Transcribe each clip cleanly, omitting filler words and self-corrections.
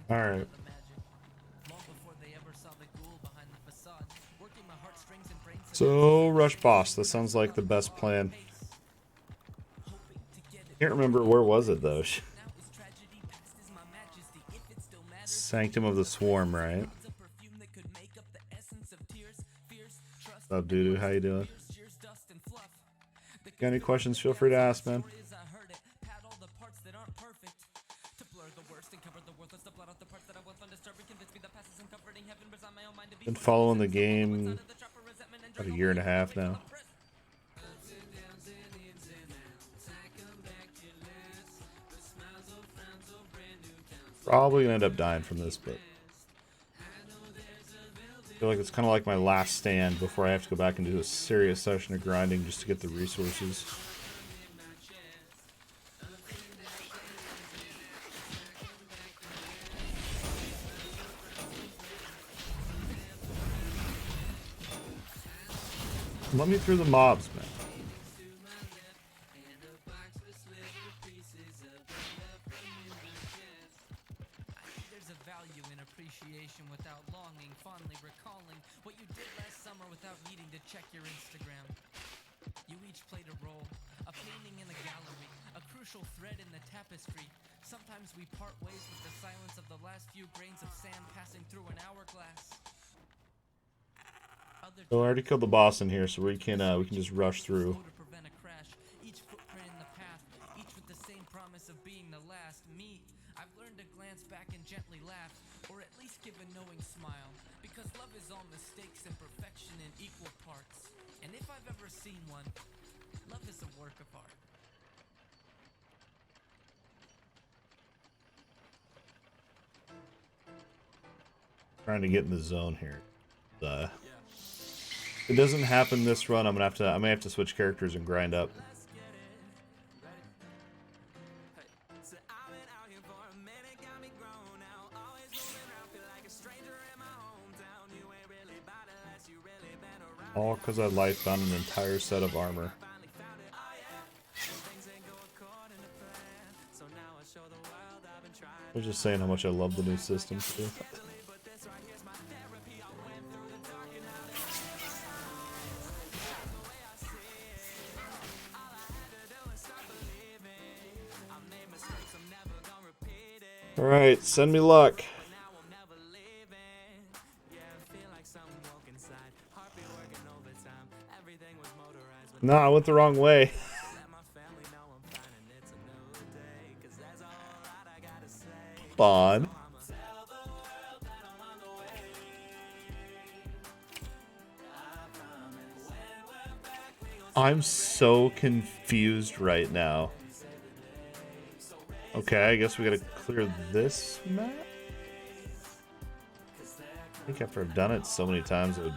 Alright. So, rush boss. That sounds like the best plan. Can't remember where was it though. Sanctum of the Swarm, right? What's up, Doodoo? How you doing? Got any questions? Feel free to ask, man. Been following the game about a year and a half now. Probably gonna end up dying from this, but I feel like it's kind of like my last stand before I have to go back and do a serious session of grinding just to get the resources. Let me through the mobs, man. There's a value in appreciation without longing, fondly recalling what you did last summer without needing to check your Instagram. You each played a role, a painting in a gallery, a crucial thread in the tapestry. Sometimes we part ways with the silence of the last few grains of sand passing through an hourglass. So I already killed the boss in here, so we can just rush through. Each footprint in the path, each with the same promise of being the last. Me, I've learned to glance back and gently laugh, or at least give a knowing smile, because love is all mistakes and perfection in equal parts. And if I've ever seen one, love is a work of art. Trying to get in the zone here. If it doesn't happen this run, I may have to switch characters and grind up. All because I life found an entire set of armor. I was just saying how much I love the new system too. Alright, send me luck. No, I went the wrong way. Spawn. I'm so confused right now. Okay, I guess we gotta clear this map? I think after I've done it so many times, it would...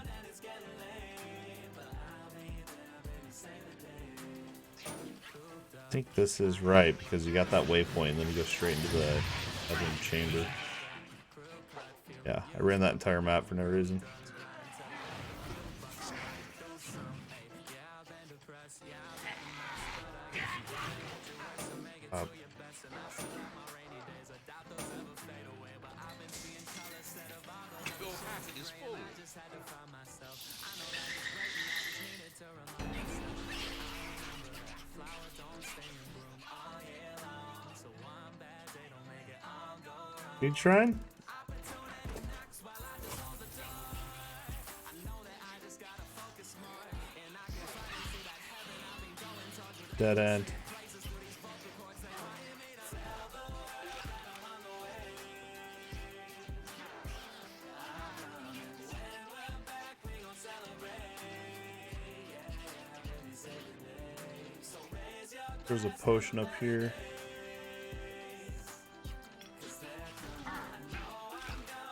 I think this is right, because you got that waypoint, and then you go straight into the other chamber. Yeah, I ran that entire map for no reason. You trying? Dead end. There's a potion up here.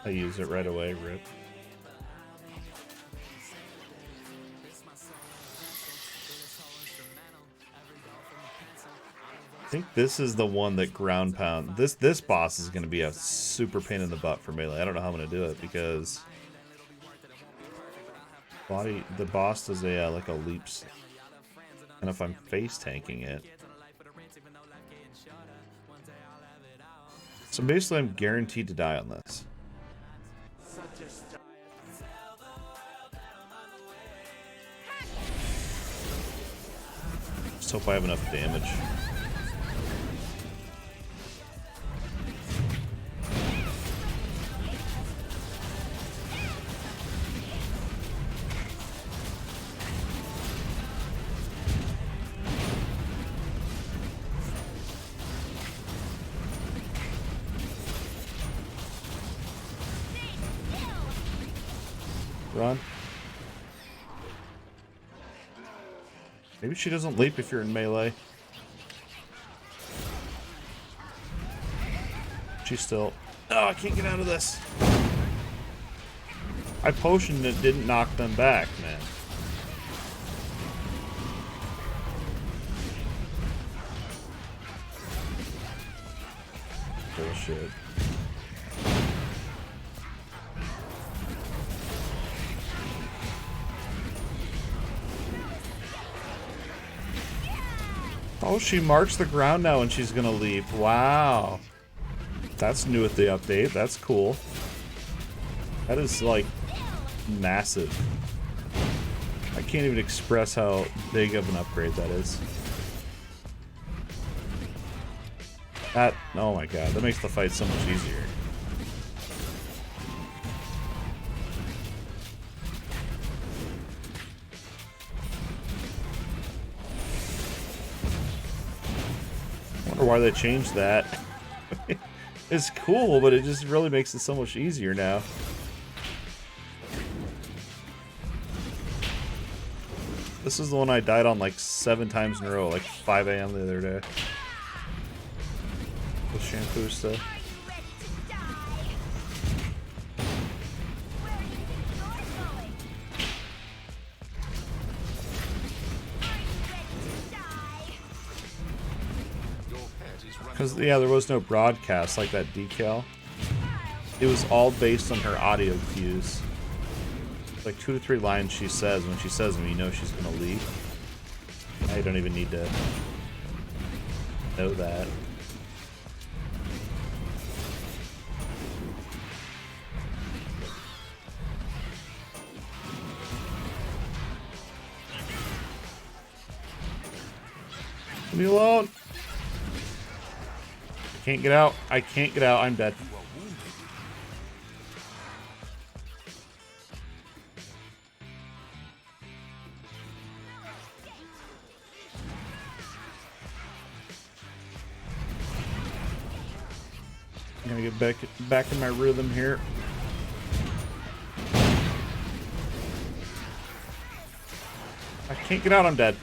I use it right away, rip. I think this is the one that ground pound. This boss is going to be a super pain in the butt for melee. I don't know how I'm going to do it because the boss does a like a leaps, and if I'm face tanking it, So basically I'm guaranteed to die on this. Just hope I have enough damage. Run. Maybe she doesn't leap if you're in melee. She's still... Oh, I can't get out of this. I potioned it, didn't knock them back, man. Bullshit. Oh, she marks the ground now and she's gonna leap. Wow. That's new with the update. That's cool. That is, like, massive. I can't even express how big of an upgrade that is. That, oh my god, that makes the fight so much easier. Wonder why they changed that. It's cool, but it just really makes it so much easier now. This is the one I died on like 7 times in a row, like 5 AM the other day. With shampoo stuff. Because, yeah, there was no broadcast like that decal. It was all based on her audio cues. Like 2 to 3 lines she says. When she says them, you know she's going to leave. Now you don't even need to know that. Leave me alone. I can't get out. I can't get out. I'm dead. I'm gonna get back in my rhythm here. I can't get out. I'm dead.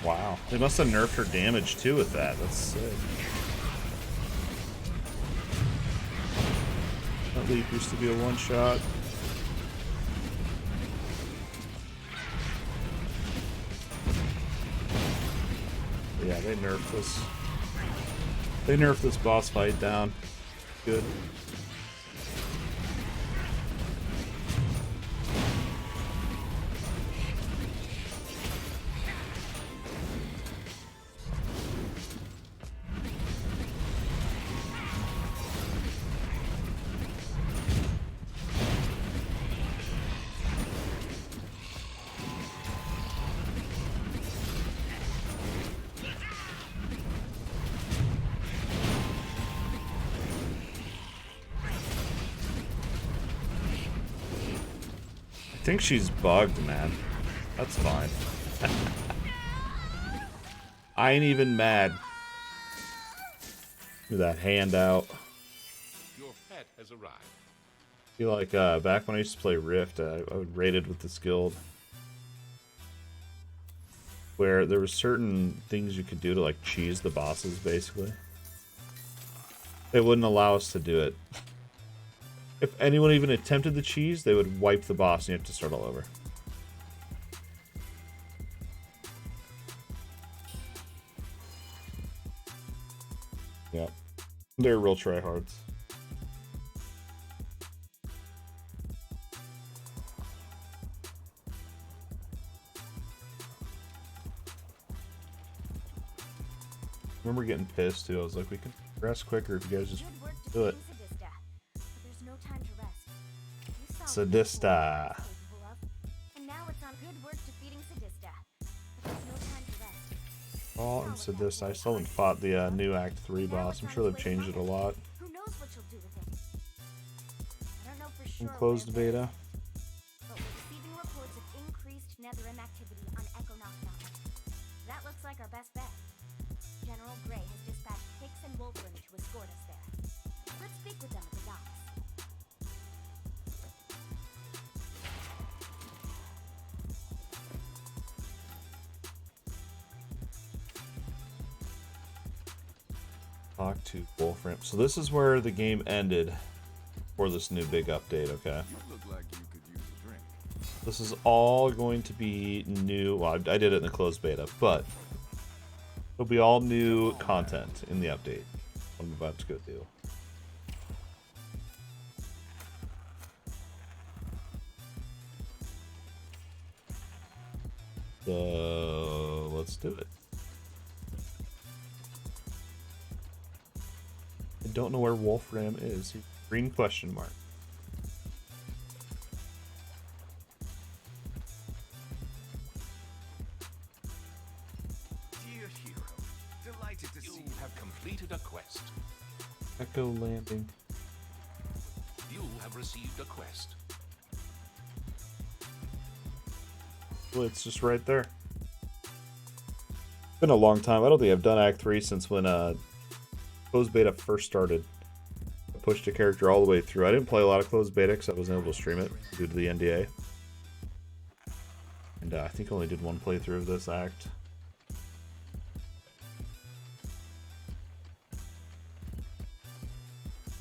Wow. They must have nerfed her damage too with that. That's sick. That leap used to be a one-shot. Yeah, they nerfed this. They nerfed this boss fight down. Good. I think she's bugged, man. That's fine. I ain't even mad. Look at that handout. Your pet has arrived. I feel like back when I used to play Rift, I would raided with this guild. Where there were certain things you could do to like cheese the bosses, basically. They wouldn't allow us to do it. If anyone even attempted the cheese, they would wipe the boss and you have to start all over. Yeah. They're real tryhards. remember getting pissed too. I was like, we can rest quicker if you guys just do it. Sadista. Oh, and Sadista. I still haven't fought the new Act 3 boss. I'm sure they've changed it a lot. In closed beta. But we're receiving reports of increased Netherim activity on Echo Knock. That looks like our best bet. General Gray has dispatched Hicks and Wolfram to escort us there. Let's speak with them at the docks. Talk to Wolfram. So this is where the game ended for this new big update, okay? You look like you could use a drink. This is all going to be new. Well, I did it in the closed beta, but it'll be all new content in the update. What I'm about to go do. So let's do it. I don't know where Wolfram is. Green question mark. Dear hero, delighted to see You have completed a quest. Echo Landing. You have received a quest. Well, it's just right there. Been a long time. I don't think I've done Act 3 since when closed beta first started. I pushed a character all the way through. I didn't play a lot of closed beta because I wasn't able to stream it due to the NDA. And I think I only did one playthrough of this act.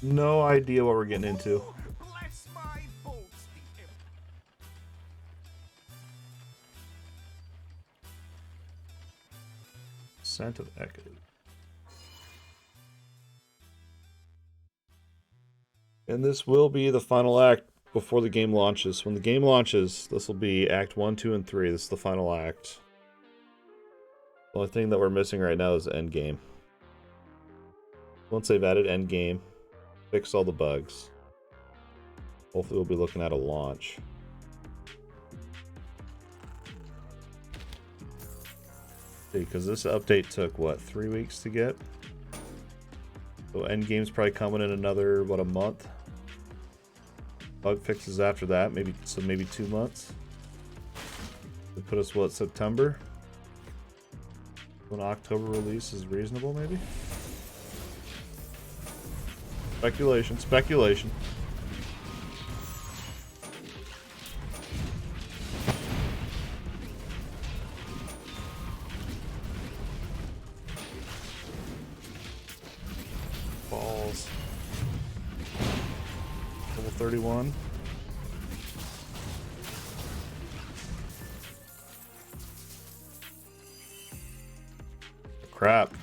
No idea what we're getting into. bless my bolts, the imp. Ascent of Echoes. And this will be the final act before the game launches. When the game launches, this will be Act 1, 2, and 3. This is the final act. The only thing that we're missing right now is Endgame. Once they've added Endgame, fixed all the bugs, hopefully we'll be looking at a launch. Because this update took, what, 3 weeks to get? So Endgame's probably coming in another, what, a month? Bug fixes after that, maybe 2 months. They put us, what, September? When October release is reasonable, maybe? Speculation, speculation. Balls. Level 31. Crap.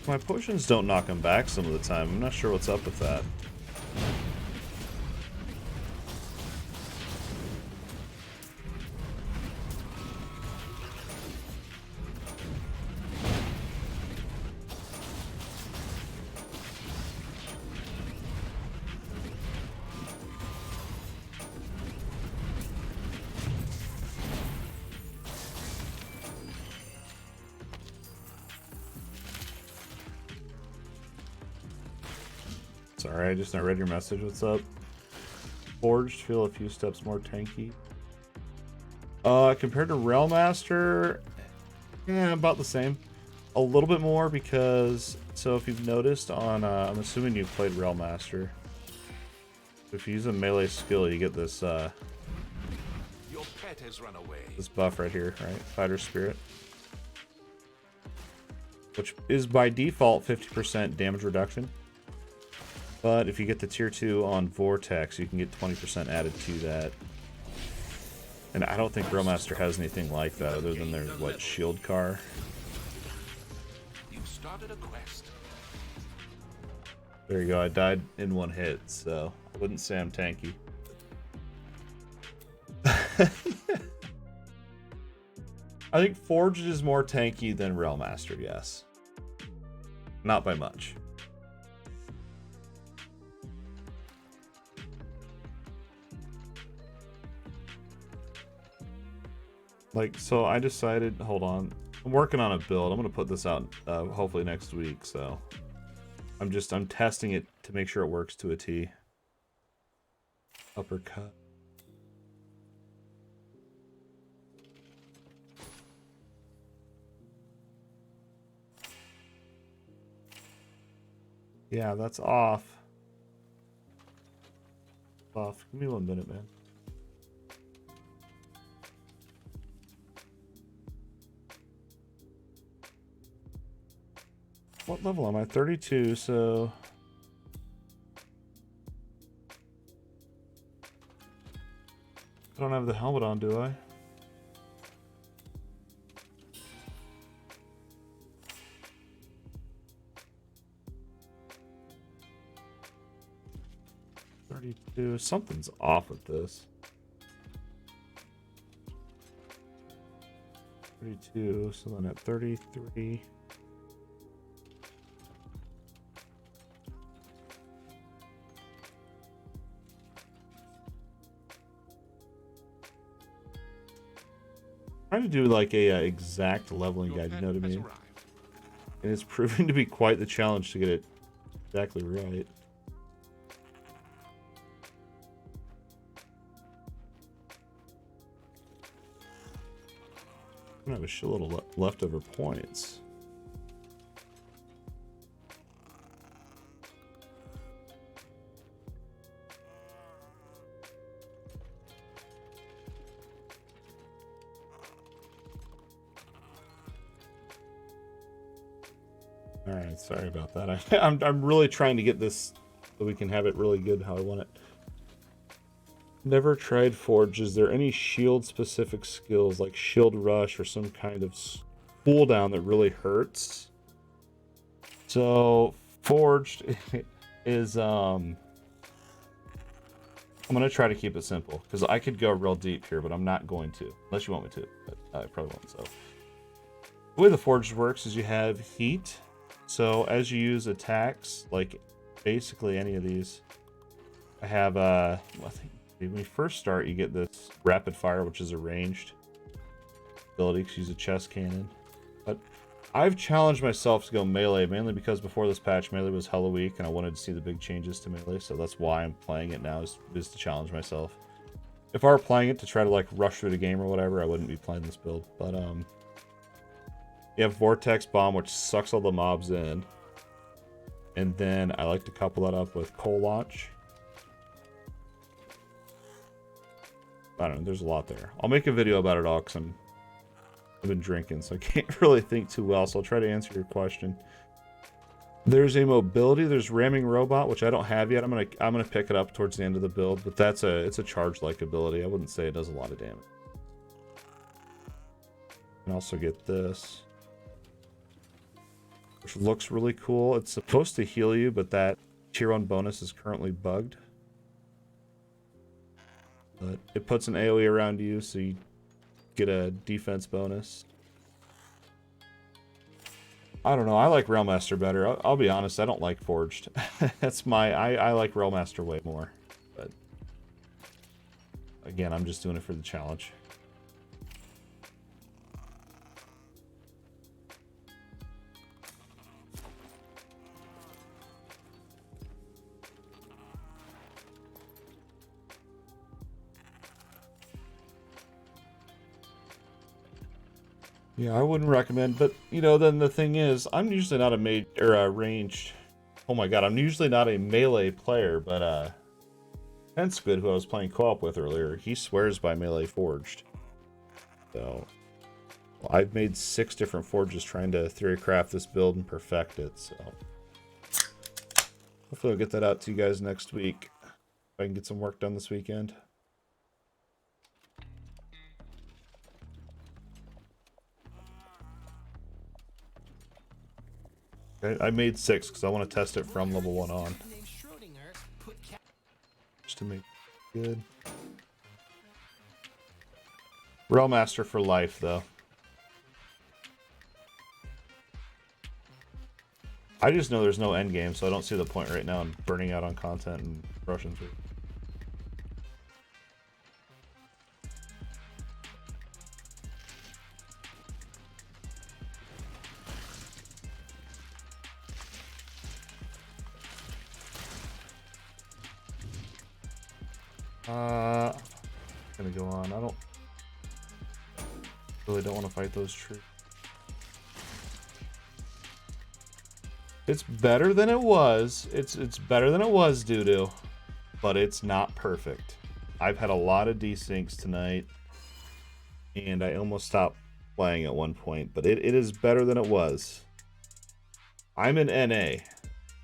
My potions don't knock him back some of the time. I'm not sure what's up with that. Sorry, I just not read your message. What's up? Forged, feel a few steps more tanky. Compared to Realmaster, yeah, about the same. A little bit more because, so if you've noticed on, I'm assuming you've played Realmaster. If you use a melee skill, you get this, Your pet has run away. this buff right here, right? Fighter Spirit. Which is by default 50% damage reduction. But if you get the tier 2 on Vortex, you can get 20% added to that. And I don't think Realmaster has anything like that other than their, what, shield car. You started a quest. There you go. I died in one hit, so I wouldn't say I'm tanky. I think Forged is more tanky than Realmaster, yes. Not by much. Like, so I decided, hold on. I'm working on a build. I'm going to put this out hopefully next week, so I'm testing it to make sure it works to a T. Uppercut. Yeah, that's off. Off. Give me 1 minute, man. What level am I? 32, so... I don't have the helmet on, do I? Something's off with this. 32, so then at 33. Trying to do like a exact leveling guide, you know what I mean? And it's proving to be quite the challenge to get it exactly right. I have a shitload of leftover points. All right, sorry about that. I'm really trying to get this so we can have it really good how I want it. Never tried Forge. Is there any shield specific skills like shield rush or some kind of cooldown that really hurts? So Forged is I'm gonna try to keep it simple because I could go real deep here, but I'm not going to unless you want me to, but I probably won't. So the way the Forged works is you have heat. So as you use attacks, like basically any of these, I have I think when you first start, you get this rapid fire, which is a ranged ability because you use a chest cannon. But I've challenged myself to go melee, mainly because before this patch, melee was hella weak, and I wanted to see the big changes to melee, so that's why I'm playing it now, is to challenge myself. If I were playing it to try to like rush through the game or whatever, I wouldn't be playing this build. But you have Vortex Bomb, which sucks all the mobs in. And then I like to couple that up with Coal Launch. I don't know, there's a lot there. I'll make a video about it all because I've been drinking, so I can't really think too well, so I'll try to answer your question. There's a mobility, there's Ramming Robot, which I don't have yet. I'm gonna pick it up towards the end of the build, but it's a charge-like ability. I wouldn't say it does a lot of damage. And also get this, which looks really cool. It's supposed to heal you, but that tier 1 bonus is currently bugged. But it puts an AoE around you, so you get a defense bonus. I don't know. I like Realmaster better. I'll be honest. I don't like Forged. That's I like Realmaster way more. But again, I'm just doing it for the challenge. Yeah, I wouldn't recommend, but you know, then the thing is, I'm usually not a ranged. Oh my god, I'm usually not a melee player, but Pensquid, who I was playing co-op with earlier, he swears by melee Forged. So well, I've made 6 different Forges trying to theory craft this build and perfect it. So hopefully I'll get that out to you guys next week if I can get some work done this weekend. I made 6 because I want to test it from level 1 on. Just to make it good. Realm Master for life, though. I just know there's no end game, so I don't see the point right now in burning out on content and rushing through. Gonna go on. I really don't want to fight those troops. It's better than it was. It's better than it was, doo-doo, but it's not perfect. I've had a lot of desyncs tonight, and I almost stopped playing at one point, but it is better than it was. I'm in NA,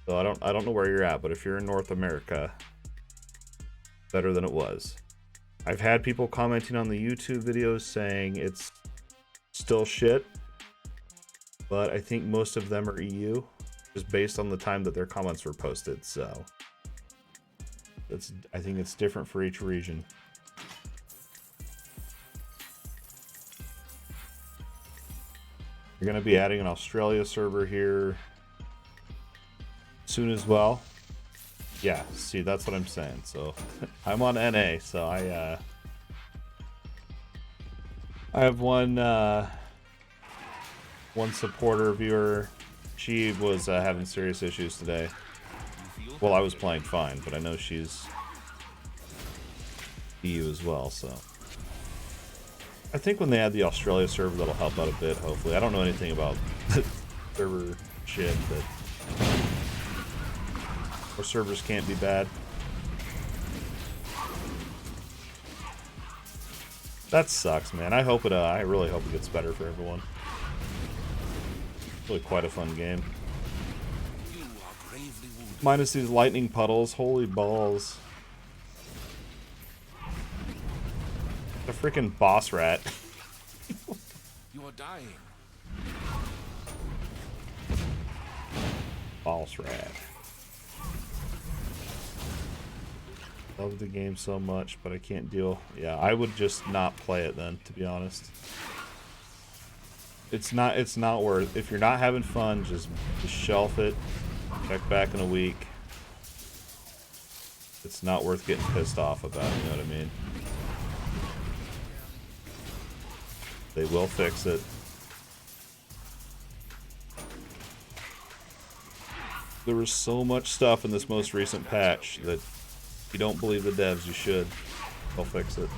so I don't know where you're at, but if you're in North America, better than it was. I've had people commenting on the YouTube videos saying it's still shit, but I think most of them are EU, just based on the time that their comments were posted. So I think it's different for each region. You're going to be adding an Australia server here soon as well. Yeah, see, that's what I'm saying. So I'm on NA, so I have one supporter viewer. She was having serious issues today. Well, I was playing fine, but I know she's EU as well, so I think when they add the Australia server, that'll help out a bit, hopefully. I don't know anything about server shit, but our servers can't be bad. That sucks, man. I really hope it gets better for everyone. Really quite a fun game. Minus these lightning puddles. Holy balls. The freaking boss rat. You are dying. Boss rat. Love the game so much, but I can't deal. Yeah, I would just not play it then, to be honest. It's not worth. If you're not having fun, just shelf it. Check back in a week. It's not worth getting pissed off about, you know what I mean? They will fix it. There was so much stuff in this most recent patch that if you don't believe the devs, you should. They'll fix it.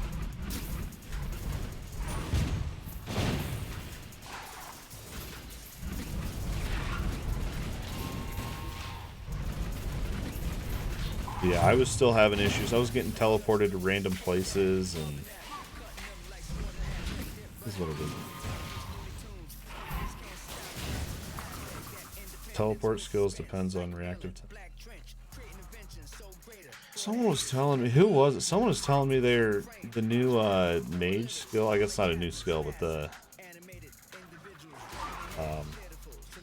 Yeah, I was still having issues. I was getting teleported to random places, and this is what it is. Teleport skills depends on reactive time. Someone was telling me, who was it? Someone was telling me they're the new mage skill. I guess not a new skill, but the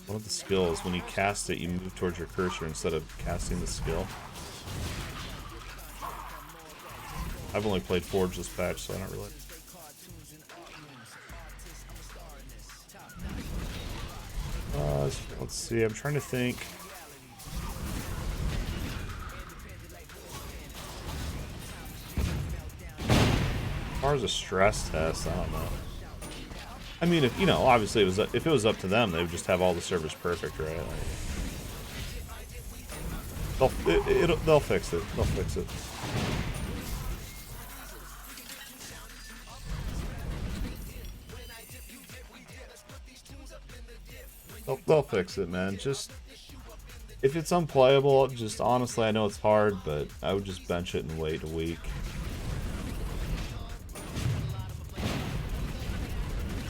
one of the skills, when you cast it, you move towards your cursor instead of casting the skill. I've only played Forge this patch, so I don't really. Let's see. I'm trying to think. As far as a stress test, I don't know. I mean, if you know, obviously, if it was up to them, they would just have all the servers perfect, right? Like, they'll fix it. They'll fix it. They'll fix it, man. Just if it's unplayable, just honestly, I know it's hard, but I would just bench it and wait a week.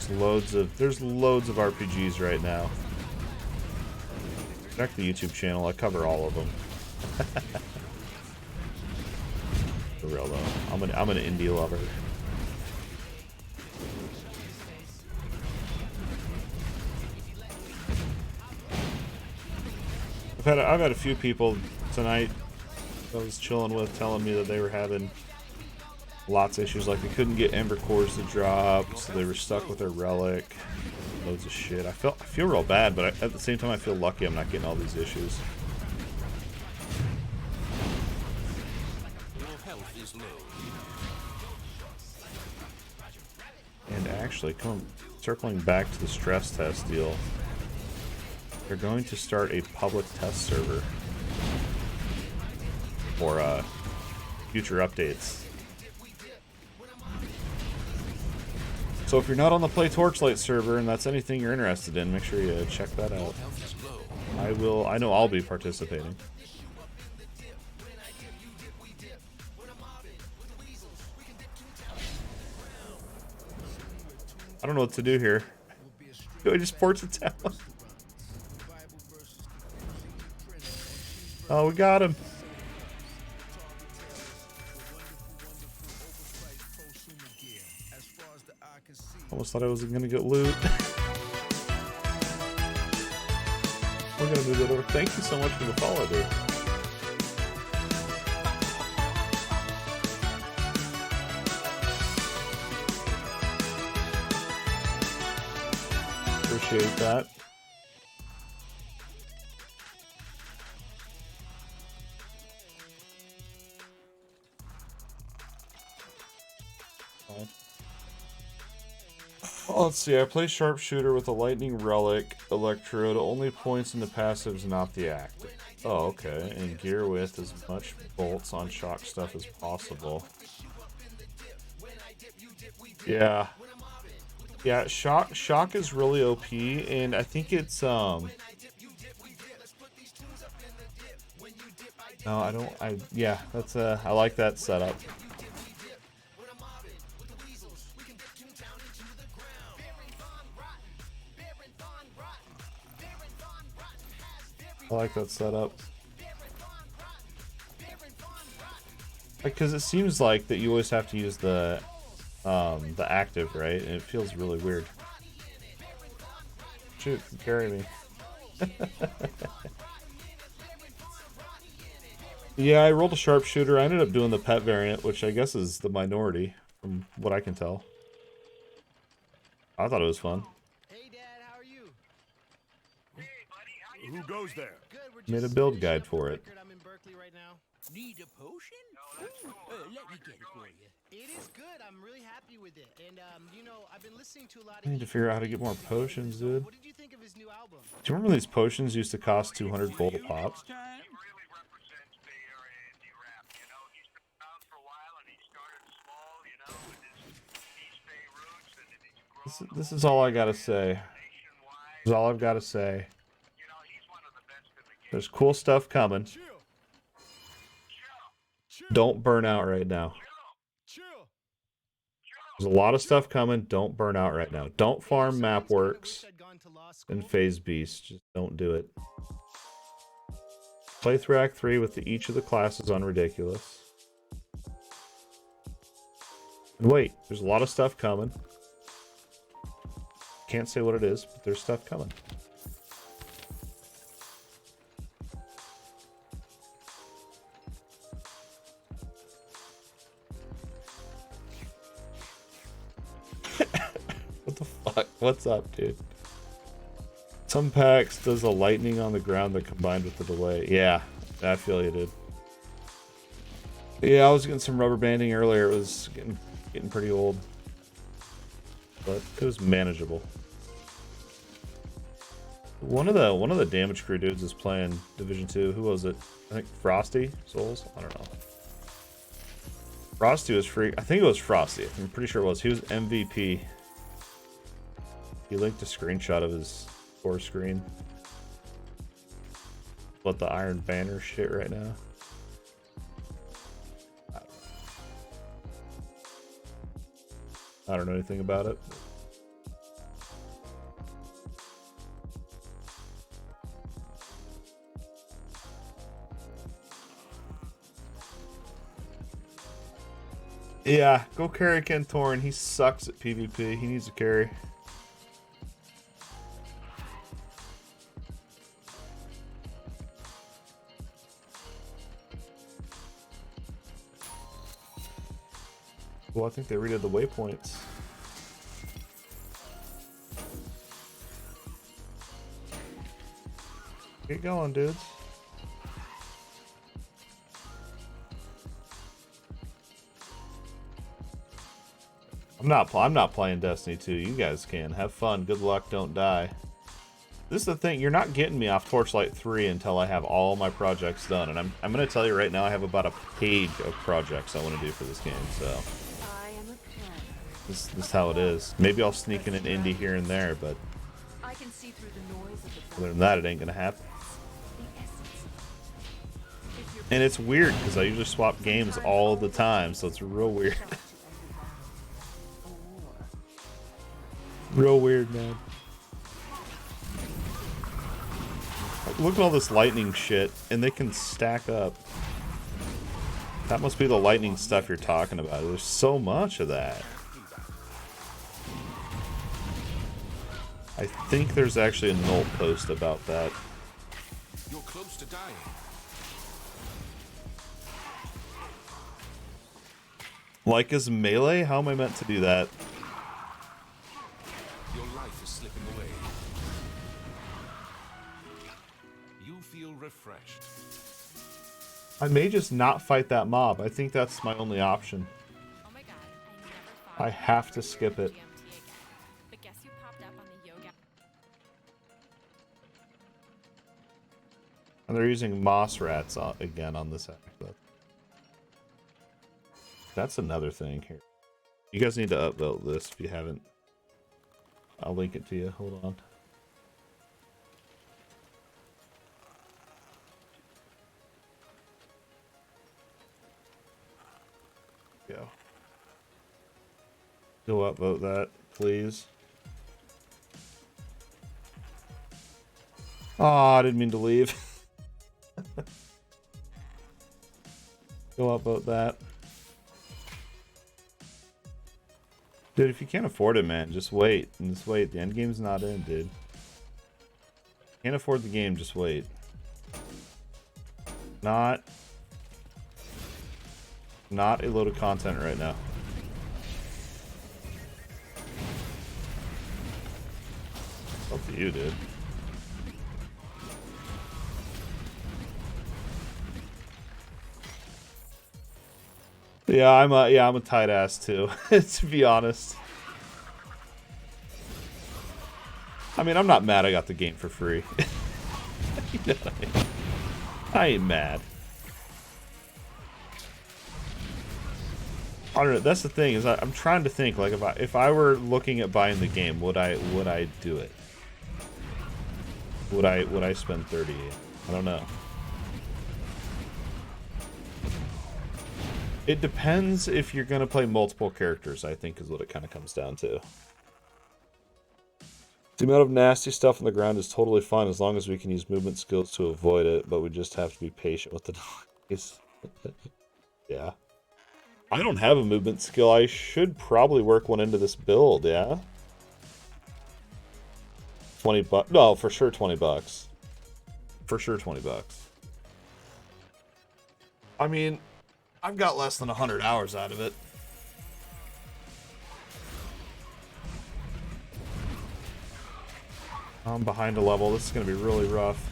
There's loads of RPGs right now. Check the YouTube channel. I cover all of them. For real though, I'm an indie lover. I've had a few people tonight I was chilling with telling me that they were having lots of issues, like they couldn't get Ember cores to drop, so they were stuck with their relic. Loads of shit. I feel real bad, but at the same time I feel lucky I'm not getting all these issues. Your health is low. And actually, circling back to the stress test deal, they're going to start a public test server for future updates. So if you're not on the Play Torchlight server and that's anything you're interested in, make sure you check that out. I know I'll be participating. I don't know what to do here. Do I just port it down? Oh, we got him. Almost thought I was gonna get loot. We're gonna move it over. Thank you so much for the follow, dude. Appreciate that. Oh, let's see. I play sharpshooter with a lightning relic electrode. Only points in the passives, not the active. Oh, okay. And gear with as much bolts on shock stuff as possible. Yeah. Yeah, shock is really OP, and I think it's no, yeah, that's I like that setup. I like that setup. Because it seems like that you always have to use the active, right? And it feels really weird. Shoot, carry me. Yeah, I rolled a sharpshooter. I ended up doing the pet variant, which I guess is the minority, from what I can tell. I thought it was fun. Hey Dad, how are you? Hey, buddy, who goes there? Good. We're Made a just build finishing guide up for the it. record. I'm in Berkeley right now. Need a potion? Let me get it for you. It is good. I'm really happy with it. And you know, I've been listening to a lot of I need to figure out how to get more potions, dude. What did you think of his new album? Do you remember these potions used to cost 200 gold a pop? This is all I gotta say. This is all I've gotta say. There's cool stuff coming. Don't burn out right now. There's a lot of stuff coming. Don't burn out right now. Don't farm Mapworks and Phase Beast. Just don't do it. Play through Act 3 with each of the classes on Ridiculous. And wait, there's a lot of stuff coming. Can't say what it is, but there's stuff coming. What the fuck? What's up, dude? Some packs does a lightning on the ground that combined with the delay. Yeah, I feel you, dude. Yeah, I was getting some rubber banding earlier. It was getting pretty old, but it was manageable. One of the damage crew dudes is playing Division 2. Who was it? I think Frosty Souls. I don't know. Frosty was free. I think it was Frosty. I'm pretty sure it was. He was MVP. He linked a screenshot of his score screen. What, the Iron Banner shit right now? I don't know anything about it. Yeah, go carry Kentorin. He sucks at PvP. He needs to carry. Well, I think they redid the waypoints. Get going, dudes. I'm not playing Destiny 2. You guys can. Have fun. Good luck. Don't die. This is the thing. You're not getting me off Torchlight 3 until I have all my projects done. And I'm going to tell you right now, I have about a page of projects I want to do for this game. So this is how it is. Maybe I'll sneak in an indie here and there, but other than that, it ain't going to happen. And it's weird because I usually swap games all the time, so it's real weird. Real weird, man. Look at all this lightning shit, and they can stack up. That must be the lightning stuff you're talking about. There's so much of that. I think there's actually a null post about that. You're close to dying. Like as melee? How am I meant to do that? Your life is slipping away. You feel refreshed. I may just not fight that mob. I think that's my only option. Oh my god, I never thought I have to skip it. GMT again. But guess who popped up on the yoga? And they're using moss rats again on this act. That's another thing here. You guys need to upvote this if you haven't. I'll link it to you. Hold on. Go. Go upvote that, please. Oh, I didn't mean to leave. Go upvote that. Dude, if you can't afford it, man, just wait. And just wait. The end game's not in, dude. Can't afford the game, just wait. Not a load of content right now. Up to you, dude. Yeah, I'm a tight ass too, to be honest. I mean, I'm not mad I got the game for free. You know what I mean? I ain't mad. I don't know. That's the thing is I'm trying to think like if I were looking at buying the game, would I do it? Would I spend 30? I don't know. It depends if you're gonna play multiple characters, I think is what it kind of comes down to. The amount of nasty stuff on the ground is totally fine as long as we can use movement skills to avoid it, but we just have to be patient with the noise. Yeah. I don't have a movement skill. I should probably work one into this build, yeah? 20 bucks. No, for sure 20 bucks. For sure 20 bucks. I mean, I've got less than 100 hours out of it. I'm behind a level. This is going to be really rough.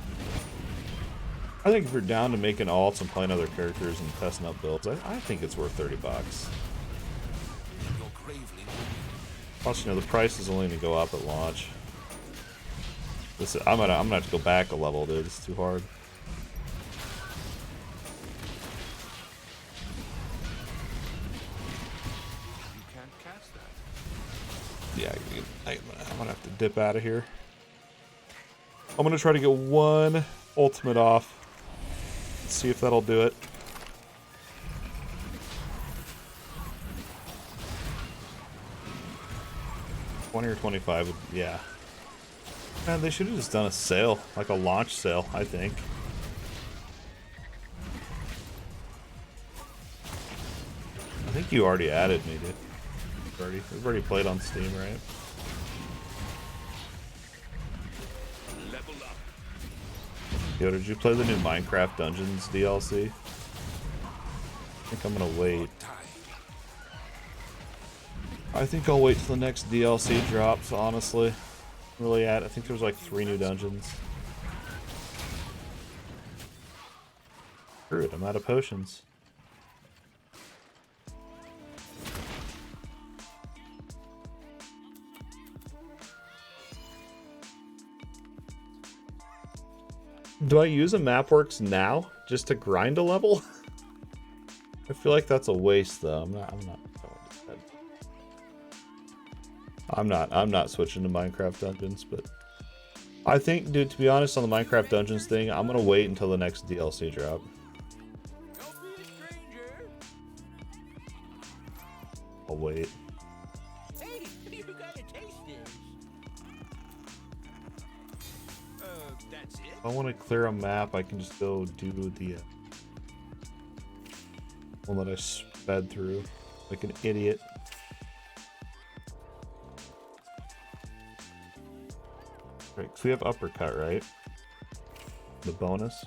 I think if you're down to making alts and playing other characters and testing out builds, I think it's worth 30 bucks. Plus, you know, the price is only going to go up at launch. I'm gonna have to go back a level, dude. It's too hard. Yeah, I'm gonna have to dip out of here. I'm gonna try to get one ultimate off. Let's see if that'll do it. $20 or $25 would, yeah. Man, they should have just done a sale, like a launch sale, I think. I think you already added me, dude. We've already played on Steam, right? Level up. Yo, did you play the new Minecraft Dungeons DLC? I think I'm gonna wait. I think I'll wait till the next DLC drops, honestly. Really I think there's like 3 new dungeons. Screw it, I'm out of potions. Do I use a MapWorks now just to grind a level? I feel like that's a waste though. I'm not switching to Minecraft Dungeons, but I think, dude, to be honest, on the Minecraft Dungeons thing, I'm gonna wait until the next DLC drop. I'll wait. Hey, you gotta taste this. That's it? If I want to clear a map, I can just go do the one that I sped through like an idiot. Right, so we have uppercut, right? The bonus.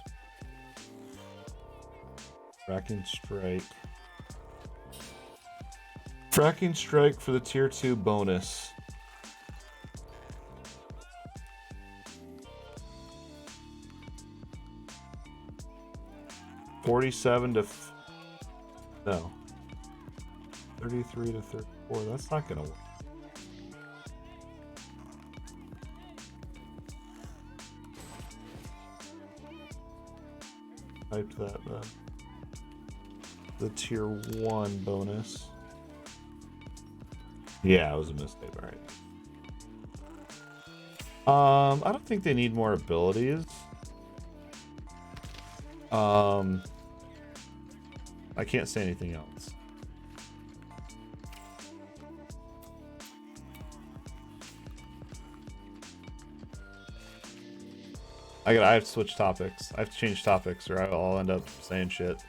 Fracking strike. Fracking strike for the tier 2 bonus. No. 33 to 34. That's not gonna work. Type that then. The tier 1 bonus. Yeah, it was a mistake. Alright. I don't think they need more abilities. I can't say anything else. I have to switch topics. I have to change topics or I'll end up saying shit.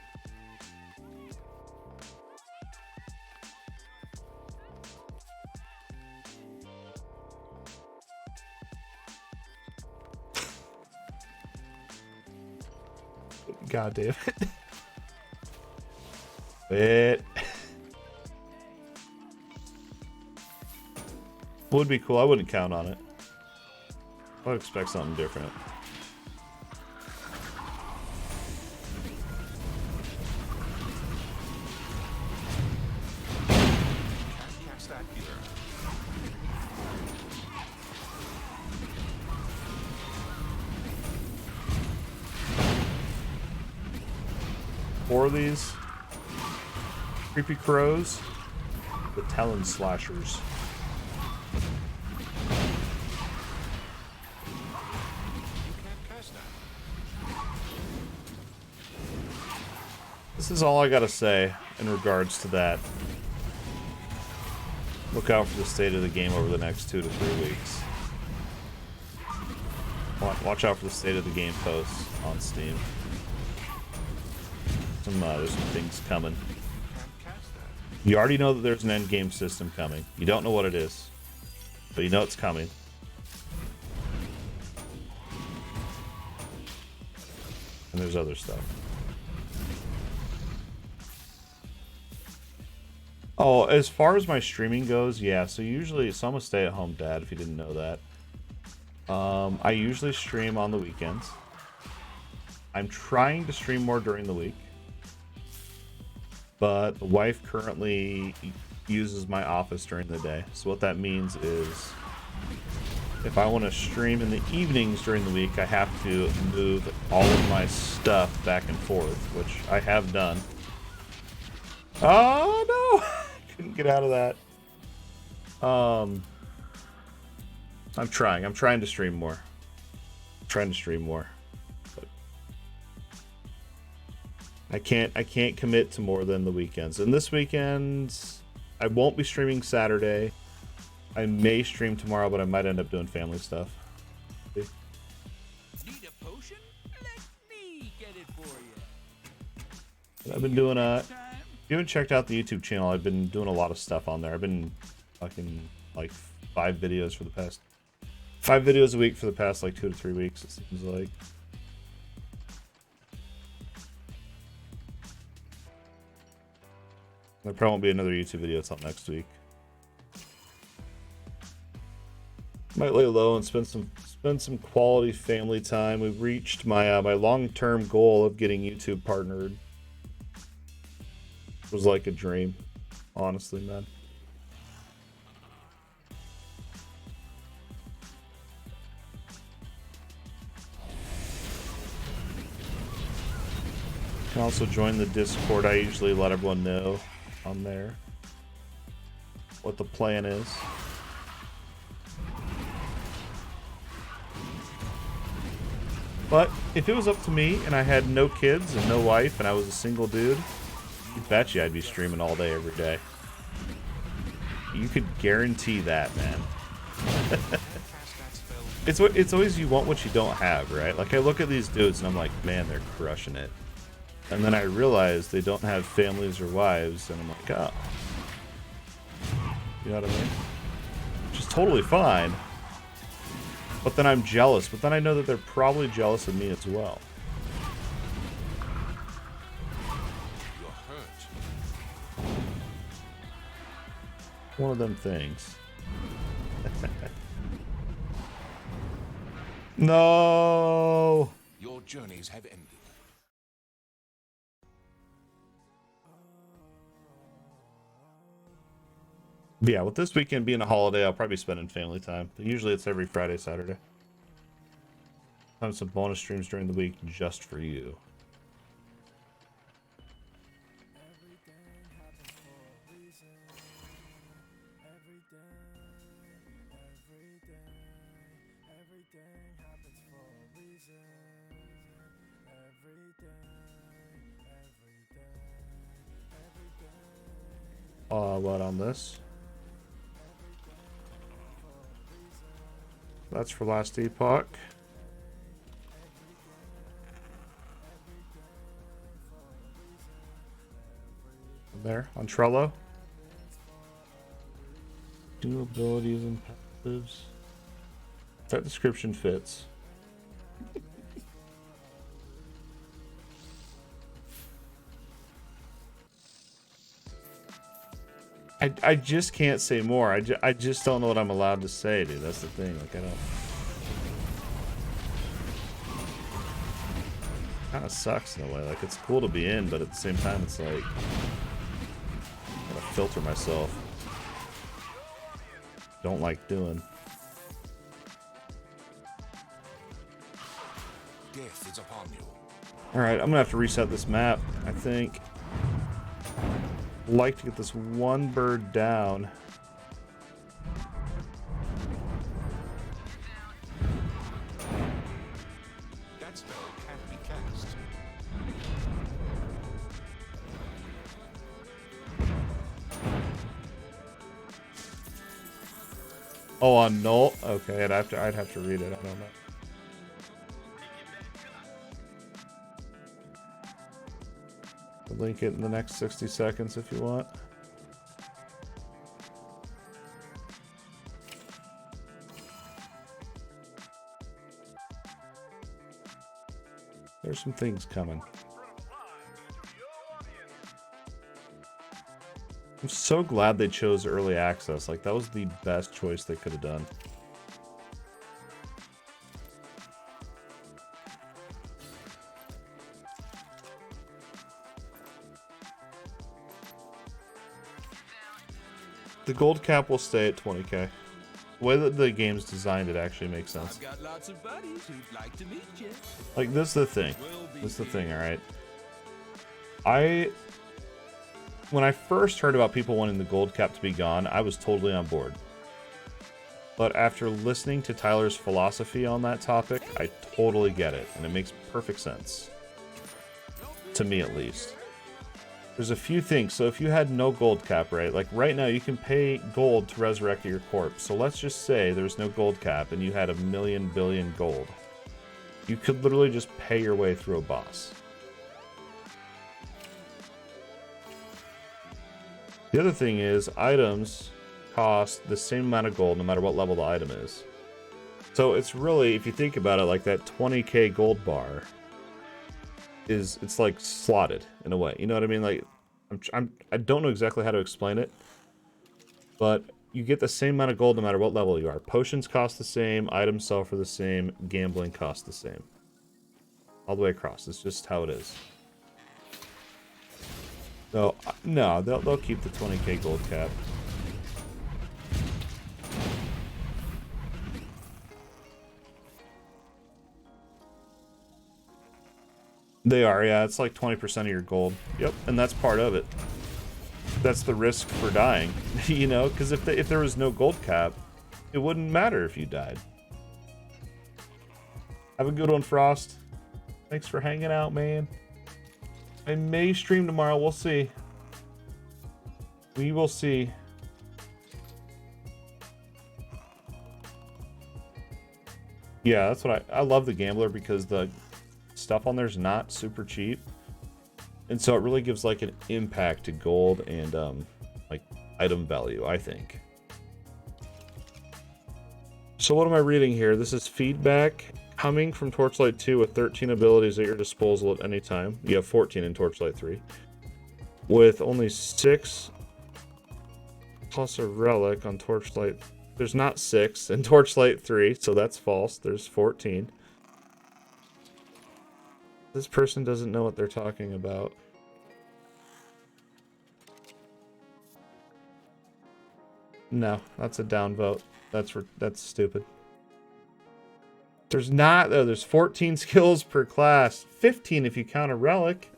God damn it. Wait. Would be cool. I wouldn't count on it. I would expect something different. Four of these creepy crows, the talon slashers. This is all I gotta say in regards to that. Look out for the state of the game over the next 2 to 3 weeks. Watch out for the state of the game posts on Steam. There's some things coming. You already know that there's an end game system coming. You don't know what it is, but you know it's coming. And there's other stuff. Oh, as far as my streaming goes, yeah. So I'm a stay-at-home dad. If you didn't know that, I usually stream on the weekends. I'm trying to stream more during the week. But the wife currently uses my office during the day. So what that means is if I want to stream in the evenings during the week, I have to move all of my stuff back and forth, which I have done. Oh no! Couldn't get out of that. I'm trying to stream more. I can't commit to more than the weekends. And this weekend, I won't be streaming Saturday. I may stream tomorrow, but I might end up doing family stuff. Need a potion? Let me get it for you. I've been doing if you haven't checked out the YouTube channel, I've been doing a lot of stuff on there. I've been fucking like 5 videos a week for the past like 2 to 3 weeks, it seems like. There probably won't be another YouTube video until next week. Might lay low and spend some quality family time. We've reached my my long-term goal of getting YouTube partnered. It was like a dream, honestly, man. You can also join the Discord. I usually let everyone know on there what the plan is. But if it was up to me and I had no kids and no wife and I was a single dude, you betcha I'd be streaming all day every day. You could guarantee that, man. It's always you want what you don't have, right? Like I look at these dudes and I'm like, man, they're crushing it. And then I realize they don't have families or wives, and I'm like, oh. You know what I mean? Which is totally fine. But then I'm jealous. But then I know that they're probably jealous of me as well. You're hurt. One of them things. No! Your journeys have ended. But yeah, with this weekend being a holiday, I'll probably be spending family time. Usually it's every Friday, Saturday. Have some bonus streams during the week just for you. What on this? That's for last epoch. There, on Trello. New abilities and passives. That description fits. I just can't say more. I just don't know what I'm allowed to say, dude. That's the thing. Like, I don't... Kind of sucks in a way. Like, it's cool to be in, but at the same time, it's like... I gotta filter myself. Don't like doing. Death is upon you. Alright, I'm gonna have to reset this map, I think. Like to get this one bird down. That spell can't be cast. Oh, on null? Okay, I'd have to read it. I don't know. Link it in the next 60 seconds if you want. There's some things coming. I'm so glad they chose early access. Like, that was the best choice they could have done. The gold cap will stay at 20k. The way that the game's designed, it actually makes sense. I've got lots of buddies who'd like to meet you. Like, this is the thing. This is the thing, alright? When I first heard about people wanting the gold cap to be gone, I was totally on board. But after listening to Tyler's philosophy on that topic, I totally get it, and it makes perfect sense. To me, at least. There's a few things. So if you had no gold cap, right? Like right now you can pay gold to resurrect your corpse. So let's just say there's no gold cap and you had 1,000,000,000 billion gold. You could literally just pay your way through a boss. The other thing is items cost the same amount of gold no matter what level the item is. So it's really, if you think about it, like that 20k gold bar it's like slotted in a way. You know what I mean? Like I don't know exactly how to explain it, but you get the same amount of gold no matter what level you are. Potions cost the same, items sell for the same, gambling costs the same. All the way across. It's just how it is. So, no, they'll keep the 20k gold cap. They are, yeah. It's like 20% of your gold. Yep, and that's part of it. That's the risk for dying, you know? Because if there was no gold cap, it wouldn't matter if you died. Have a good one, Frost. Thanks for hanging out, man. I may stream tomorrow. We'll see. We will see. Yeah, that's what I love the Gambler because the stuff on there's not super cheap. And so it really gives like an impact to gold and like item value, I think. So what am I reading here? This is feedback coming from Torchlight 2 with 13 abilities at your disposal at any time. You have 14 in Torchlight 3. With only 6 plus a relic on Torchlight. There's not 6 in Torchlight 3, so that's false. There's 14. This person doesn't know what they're talking about. No, that's a downvote. That's stupid. There's not, though. There's 14 skills per class. 15 if you count a relic.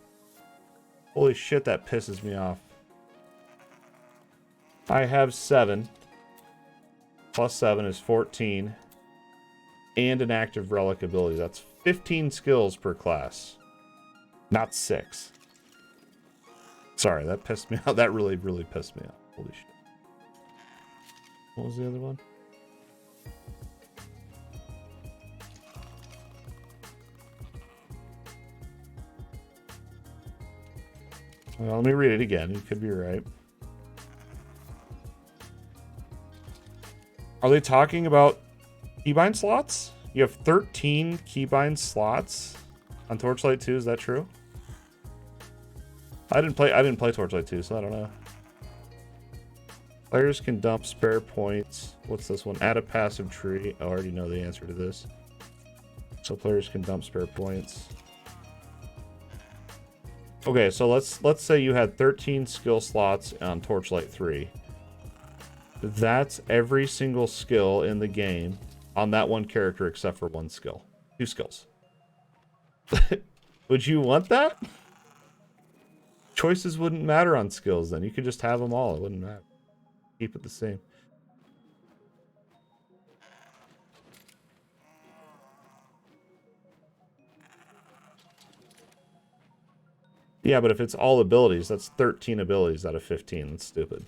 Holy shit, that pisses me off. I have 7. Plus 7 is 14. And an active relic ability. That's 15 skills per class. Not 6. Sorry, that pissed me off. That really, really pissed me off. Holy shit. What was the other one? Well, let me read it again. You could be right. Are they talking about keybind slots? You have 13 keybind slots on Torchlight 2. Is that true? I didn't play Torchlight 2, so I don't know. Players can dump spare points. What's this one? Add a passive tree. I already know the answer to this. So players can dump spare points. Okay, so let's say you had 13 skill slots on Torchlight 3. That's every single skill in the game on that one character except for one skill. 2 skills. Would you want that? Choices wouldn't matter on skills then. You could just have them all. It wouldn't matter. Keep it the same. Yeah, but if it's all abilities, that's 13 abilities out of 15. That's stupid.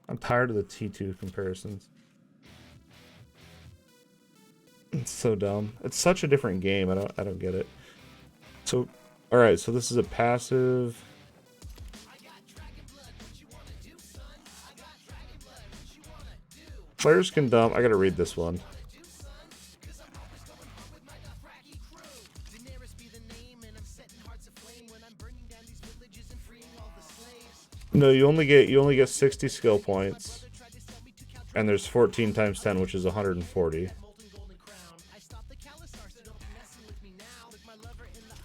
I'm tired of the T2 comparisons. It's so dumb. It's such a different game. I don't get it. So, all right. So this is a passive. Players can dump. I gotta read this one. No, you only get 60 skill points, and there's 14 times 10, which is 140.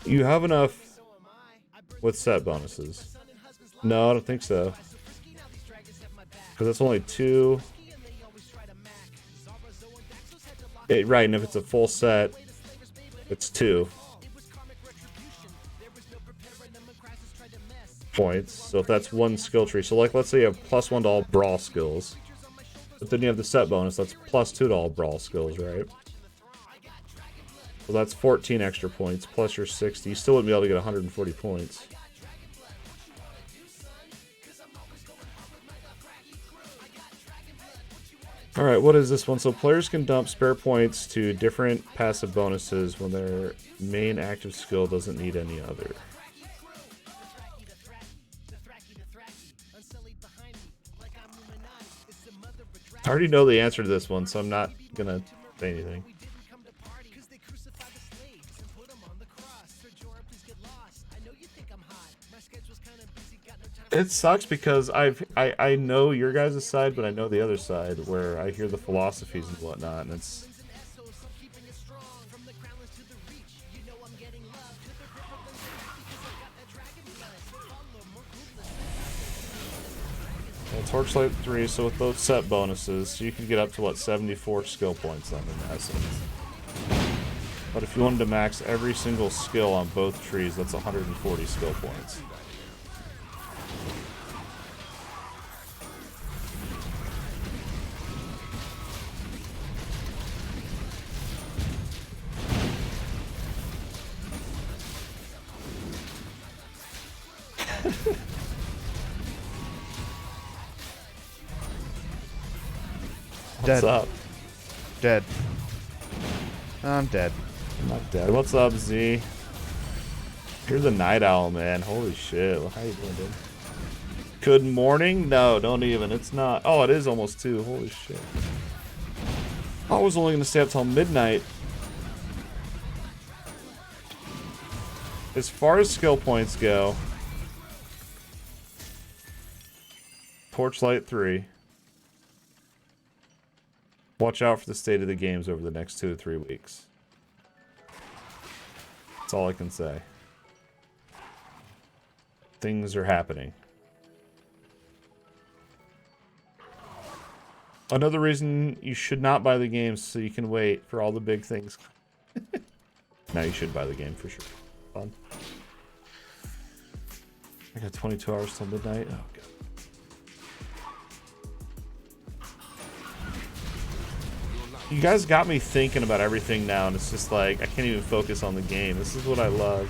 You have enough with set bonuses. No, I don't think so. Because that's only 2. Right, and if it's a full set, it's 2 points. So if that's one skill tree, so like let's say you have +1 to all brawl skills, but then you have the set bonus, that's +2 to all brawl skills, right? So that's 14 extra points plus your 60. You still wouldn't be able to get 140 points. Alright, what is this one? So players can dump spare points to different passive bonuses when their main active skill doesn't need any other. I already know the answer to this one, so I'm not gonna say anything. It sucks because I know your guys' side, but I know the other side where I hear the philosophies and whatnot, and it's. Well, Torchlight 3, so with those set bonuses, you can get up to what, 74 skill points on in essence. But if you wanted to max every single skill on both trees, that's 140 skill points. What's up? Dead. I'm dead. I'm not dead. What's up, Z? You're the night owl, man. Holy shit. Well, how you doing, dude? Good morning? No, don't even. It's not. Oh, it is almost 2. Holy shit. I was only going to stay up till midnight. As far as skill points go, Torchlight 3. Watch out for the state of the games over the next 2 to 3 weeks. That's all I can say. Things are happening. Another reason you should not buy the game so you can wait for all the big things. Now you should buy the game for sure. Fun. I got 22 hours till midnight. Oh, God. You guys got me thinking about everything now, and it's just like, I can't even focus on the game. This is what I love.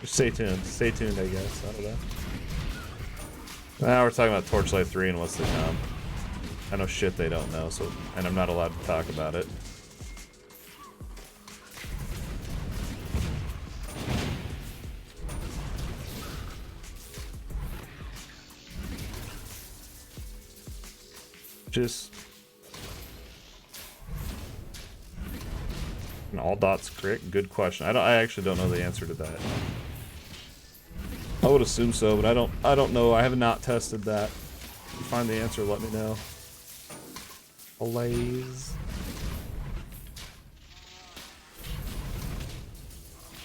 Stay tuned. Stay tuned, I guess. I don't know. Now we're talking about Torchlight 3 and what's to come. I know shit they don't know, so, and I'm not allowed to talk about it. Just an all dots crit? Good question. I actually don't know the answer to that. I would assume so, but I don't know. I have not tested that. If you find the answer, let me know. Blaze.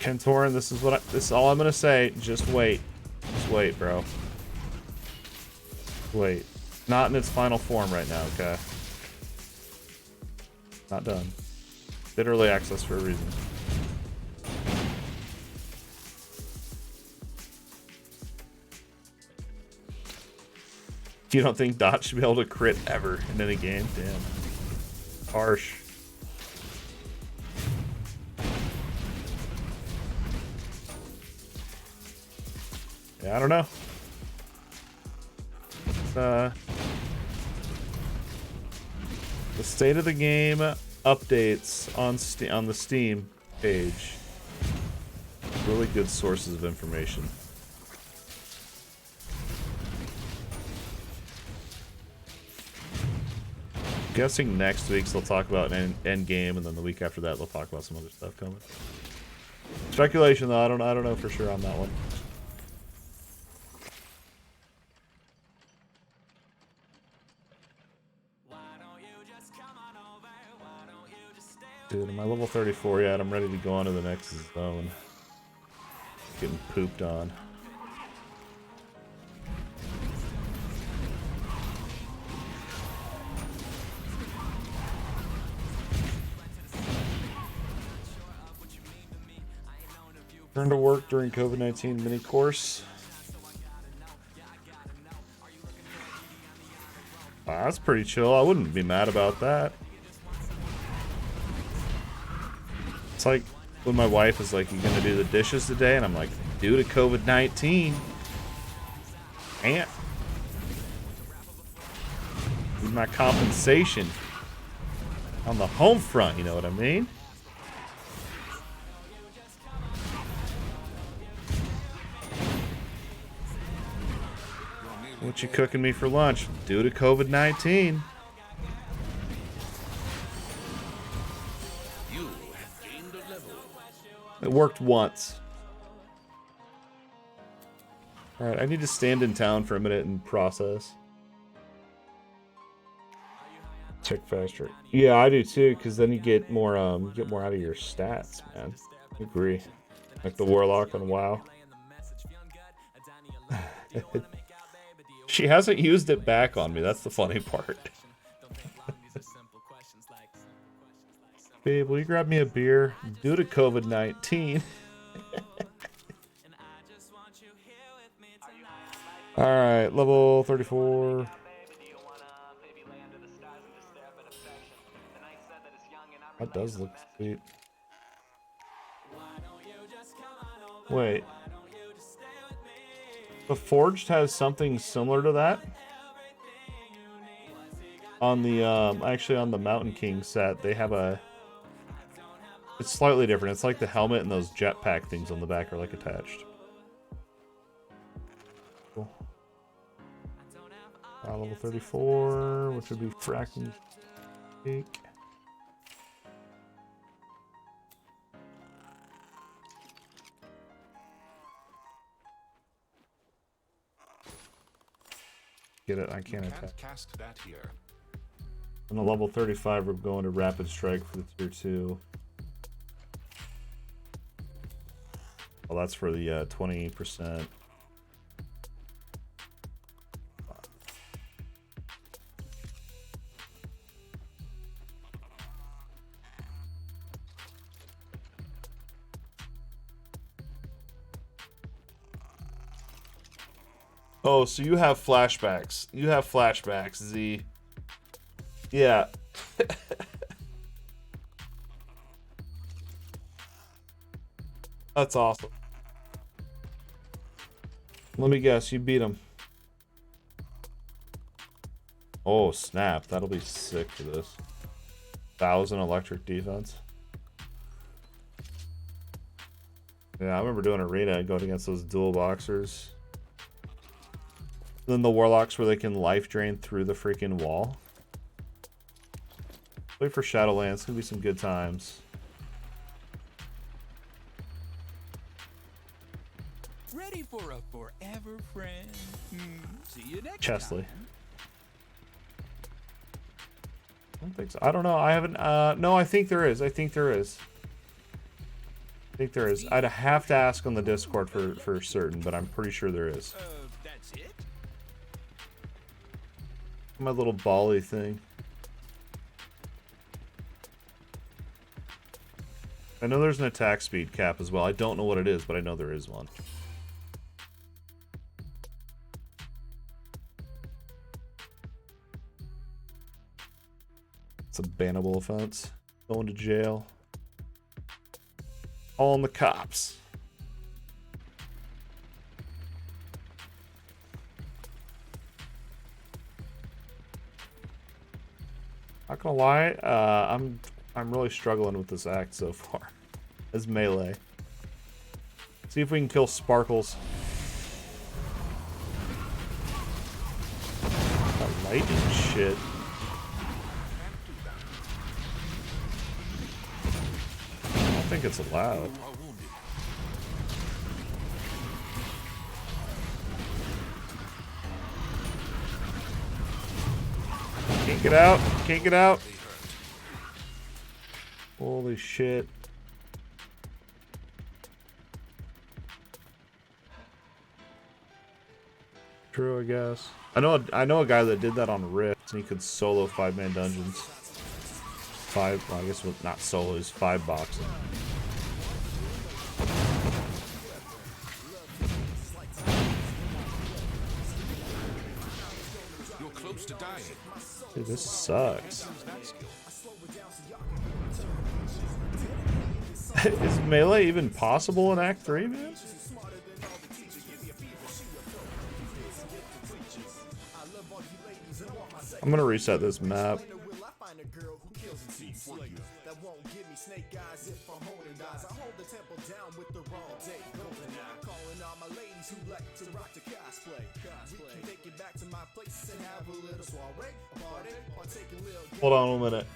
Kentorin, this is all I'm gonna say. Just wait. Just wait, bro. Wait. Not in its final form right now, okay? Not done. Did early access for a reason. You don't think Dot should be able to crit ever in any game? Damn. Harsh. Yeah, I don't know. The state of the game updates on the Steam page. Really good sources of information. I'm guessing next week they'll talk about an end game, and then the week after that they'll talk about some other stuff coming. Speculation though, I don't know for sure on that one. Dude, am I level 34 yet? I'm ready to go on to the next zone. Getting pooped on. Turn to work during COVID-19 mini course. Wow, that's pretty chill. I wouldn't be mad about that. It's like when my wife is like, "You gonna do the dishes today?" And I'm like, "Due to COVID-19, can't. Need my compensation on the home front." You know what I mean? What you cooking me for lunch? Due to COVID-19. You have gained a level. It worked once. Alright, I need to stand in town for a minute and process. Check faster. Yeah, I do too, because then you get more out of your stats, man. I agree. Like the Warlock on WoW. She hasn't used it back on me, that's the funny part. Babe, will you grab me a beer? Due to COVID-19. Alright, level 34. That does look sweet. Wait. The Forged has something similar to that? On the, actually on the Mountain King set, they have a... It's slightly different. It's like the helmet and those jetpack things on the back are like attached. Cool. Level 34, which would be fracking cake. Get it? I can't attack. Cast that here. On the level 35, we're going to Rapid Strike for the tier 2. Well, that's for the 20%. Oh, so you have flashbacks. You have flashbacks, Z. Yeah. That's awesome. Let me guess, you beat him. Oh, snap. That'll be sick for this. 1,000 electric defense. Yeah, I remember doing arena going against those dual boxers. Then the warlocks where they can life drain through the freaking wall. Wait for Shadowlands. It's gonna be some good times. Ready for a forever friend. See you next Chesley. time. I don't think so. I don't know. I haven't. No, I think there is. I think there is. I think there is. I'd have to ask on the Discord for certain, but I'm pretty sure there is. That's it? My little bally thing. I know there's an attack speed cap as well. I don't know what it is, but I know there is one. It's a bannable offense. Going to jail. Calling the cops. Not gonna lie, I'm really struggling with this act so far. As melee. See if we can kill Sparkles. That lightning shit. I don't think it's allowed. Can't get out. Can't get out. Holy shit. True, I guess. I know a guy that did that on Rift, and he could solo 5-man dungeons. Well, I guess not solo, it's 5 boxing. You're close to dying. Dude, this sucks. Is melee even possible in Act 3, man? I'm gonna reset this map. Hold on a minute.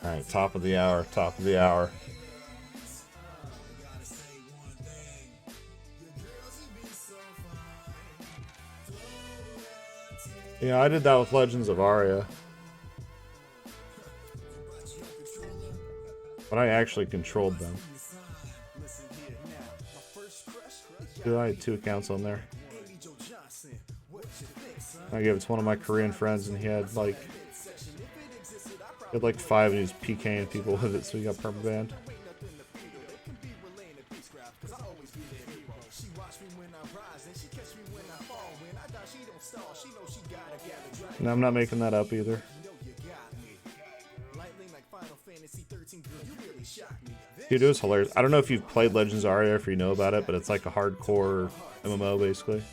All right, top of the hour, top of the hour. Yeah, I did that with Legends of Aria. But I actually controlled them. Dude, I had 2 accounts on there. I gave it to one of my Korean friends and he had like 5 and he was PKing people with it, so he got permabanned. No, I'm not making that up either. Dude, it was hilarious. I don't know if you've played Legends of Aria, if you know about it, but it's like a hardcore MMO basically.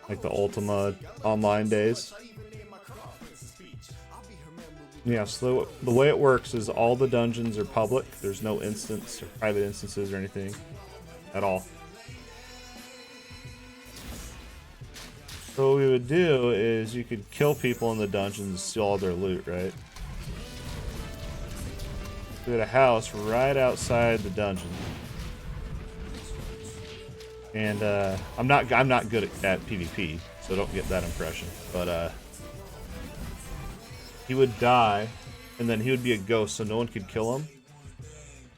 Like the Ultima online days. Yeah, so the way it works is all the dungeons are public. There's no instance or private instances or anything at all. So what we would do is you could kill people in the dungeons and steal all their loot, right? We had a house right outside the dungeon. And I'm not good at PvP, so don't get that impression. But he would die, and then he would be a ghost, so no one could kill him.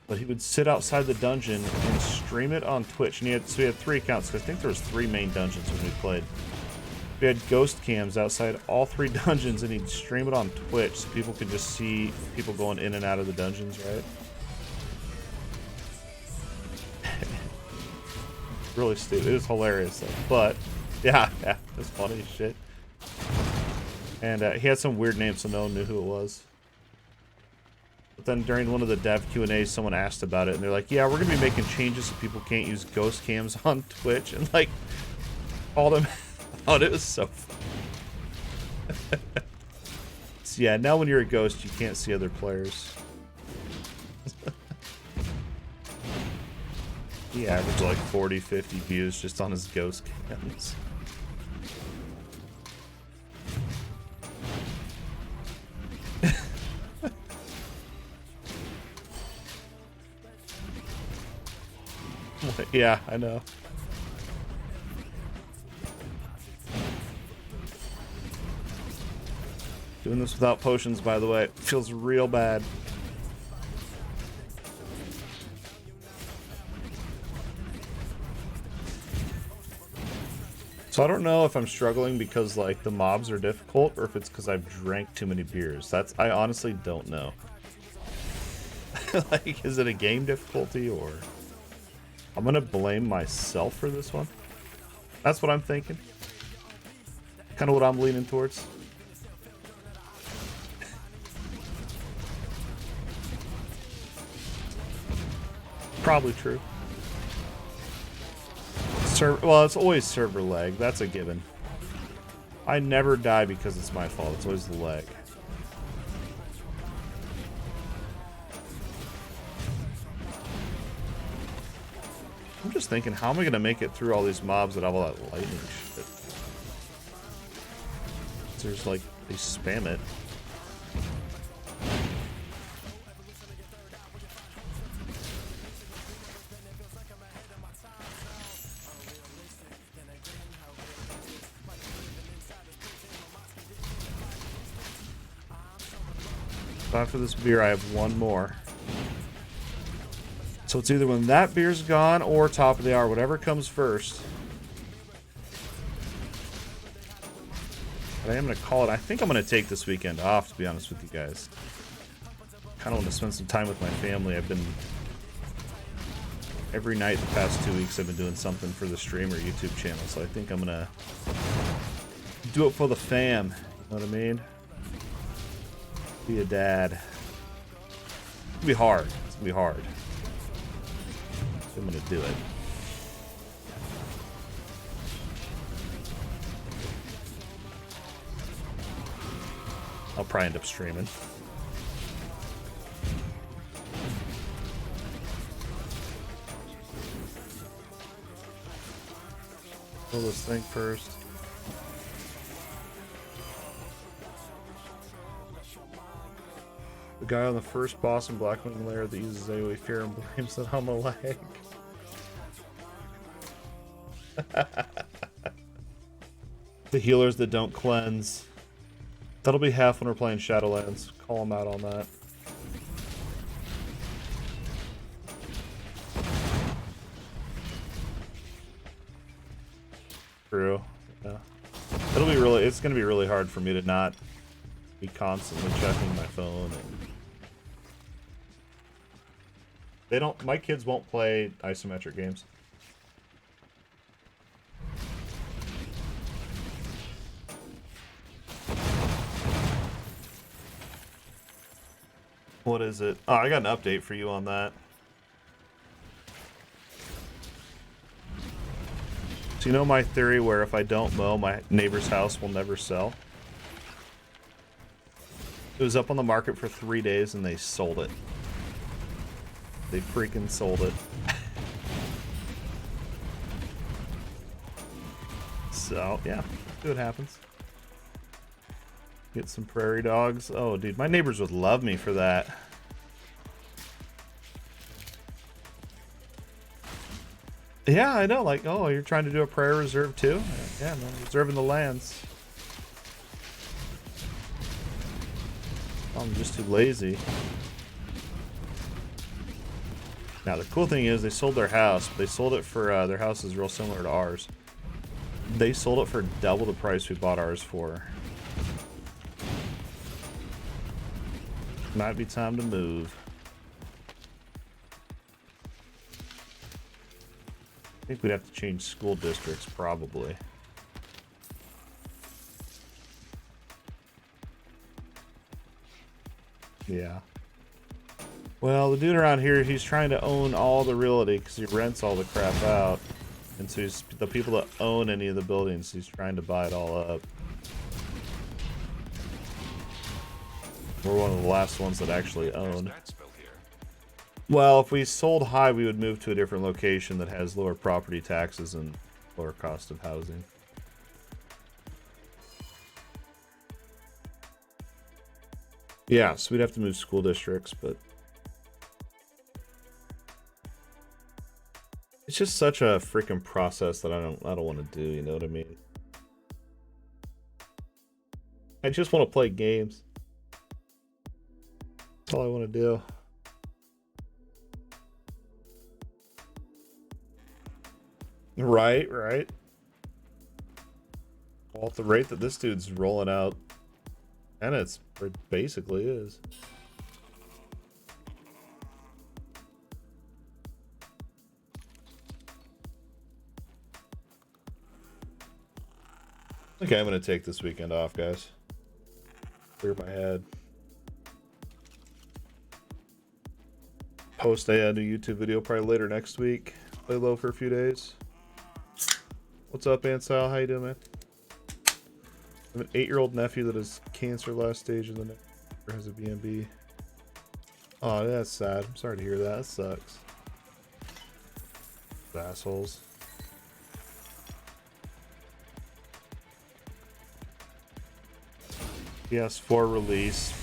But he would sit outside the dungeon and stream it on Twitch. And he had 3 accounts, because I think there was 3 main dungeons when we played. We had ghost cams outside all 3 dungeons, and he'd stream it on Twitch, so people could just see people going in and out of the dungeons, right? Really stupid. It was hilarious, though. But, yeah, it was funny as shit. And he had some weird name, so no one knew who it was. But then during one of the dev Q&As, someone asked about it, and they're like, yeah, we're going to be making changes so people can't use ghost cams on Twitch. And, like, called him out. It was so funny. So, yeah, now when you're a ghost, you can't see other players. He averaged like 40, 50 views just on his ghost cams. Yeah, I know. Doing this without potions, by the way. It feels real bad. So I don't know if I'm struggling because like the mobs are difficult or if it's because I've drank too many beers. I honestly don't know. Like, is it a game difficulty or... I'm gonna blame myself for this one. That's what I'm thinking. Kind of what I'm leaning towards. Probably true. Well, it's always server lag. That's a given. I never die because it's my fault. It's always the lag. I'm just thinking, how am I going to make it through all these mobs that have all that lightning shit? There's like, they spam it. So after this beer, I have one more. So it's either when that beer's gone or top of the hour, whatever comes first. But I am going to call it. I think I'm going to take this weekend off, to be honest with you guys. Kind of want to spend some time with my family. I've been... Every night the past 2 weeks I've been doing something for the streamer YouTube channel. So I think I'm going to do it for the fam. You know what I mean? Be a dad. It's going to be hard. It's going to be hard. I'm gonna do it. I'll probably end up streaming. Kill this thing first. The guy on the first boss in Blackwing Lair that uses AoE fear and blames that I'm a lag. The healers that don't cleanse. That'll be half when we're playing Shadowlands. Call them out on that. True. Yeah. It's gonna be really hard for me to not be constantly checking my phone. And my kids won't play isometric games. What is it? Oh, I got an update for you on that. So you know my theory where if I don't mow, my neighbor's house will never sell? It was up on the market for 3 days and they sold it. They freaking sold it. So, yeah. See what happens. Get some prairie dogs. Oh, dude, my neighbors would love me for that. Yeah, I know. Like, oh, you're trying to do a prairie reserve too? Yeah, man, reserving the lands. I'm just too lazy. Now, the cool thing is they sold their house. But they sold it for, their house is real similar to ours. They sold it for double the price we bought ours for. Might be time to move. I think we'd have to change school districts, probably. Yeah. Well, the dude around here, he's trying to own all the realty because he rents all the crap out. And so he's, the people that own any of the buildings, he's trying to buy it all up. We're one of the last ones that actually own. Well, if we sold high, we would move to a different location that has lower property taxes and lower cost of housing. Yeah, so we'd have to move school districts, but it's just such a freaking process that I don't want to do, you know what I mean? I just want to play games. That's all I want to do. Right. Well, at the rate that this dude's rolling out, and it basically is. Okay, I'm gonna take this weekend off, guys. Clear my head. Post a new YouTube video probably later next week. Play low for a few days. What's up, Ansel? How you doing, man? I have an 8-year-old nephew that has cancer last stage and the next has a BMB. Oh, that's sad. I'm sorry to hear that. That sucks. Assholes. PS4 release.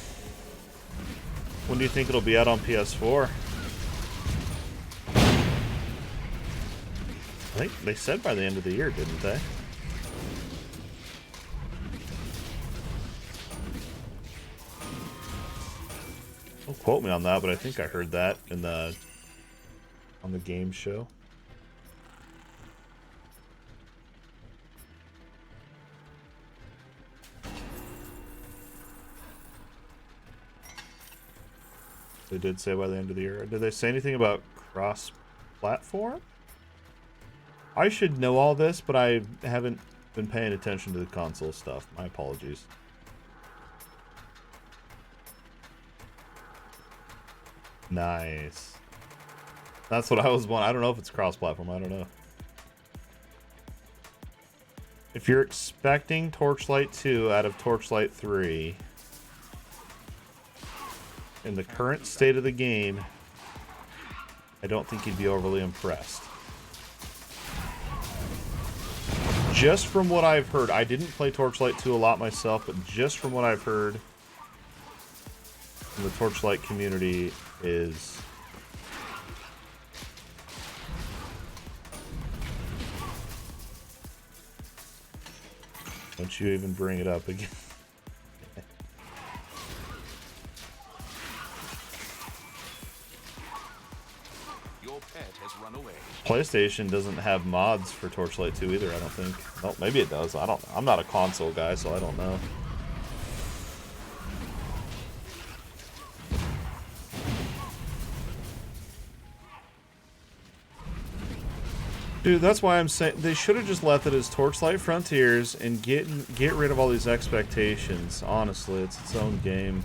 When do you think it'll be out on PS4? I think they said by the end of the year, didn't they? Don't quote me on that, but I think I heard that in the on the game show. They did say by the end of the year. Did they say anything about cross-platform? I should know all this, but I haven't been paying attention to the console stuff. My apologies. Nice. That's what I was wanting. I don't know if it's cross-platform. I don't know. If you're expecting Torchlight 2 out of Torchlight 3, in the current state of the game, I don't think you'd be overly impressed. Just from what I've heard, I didn't play Torchlight 2 a lot myself, but just from what I've heard from the Torchlight community is... Don't you even bring it up again. Your pet has run away. PlayStation doesn't have mods for Torchlight 2 either, I don't think. Well, maybe it does. I don't know. I'm not a console guy, so I don't know. Dude, that's why I'm saying they should have just left it as Torchlight Frontiers and get rid of all these expectations. Honestly, it's its own game.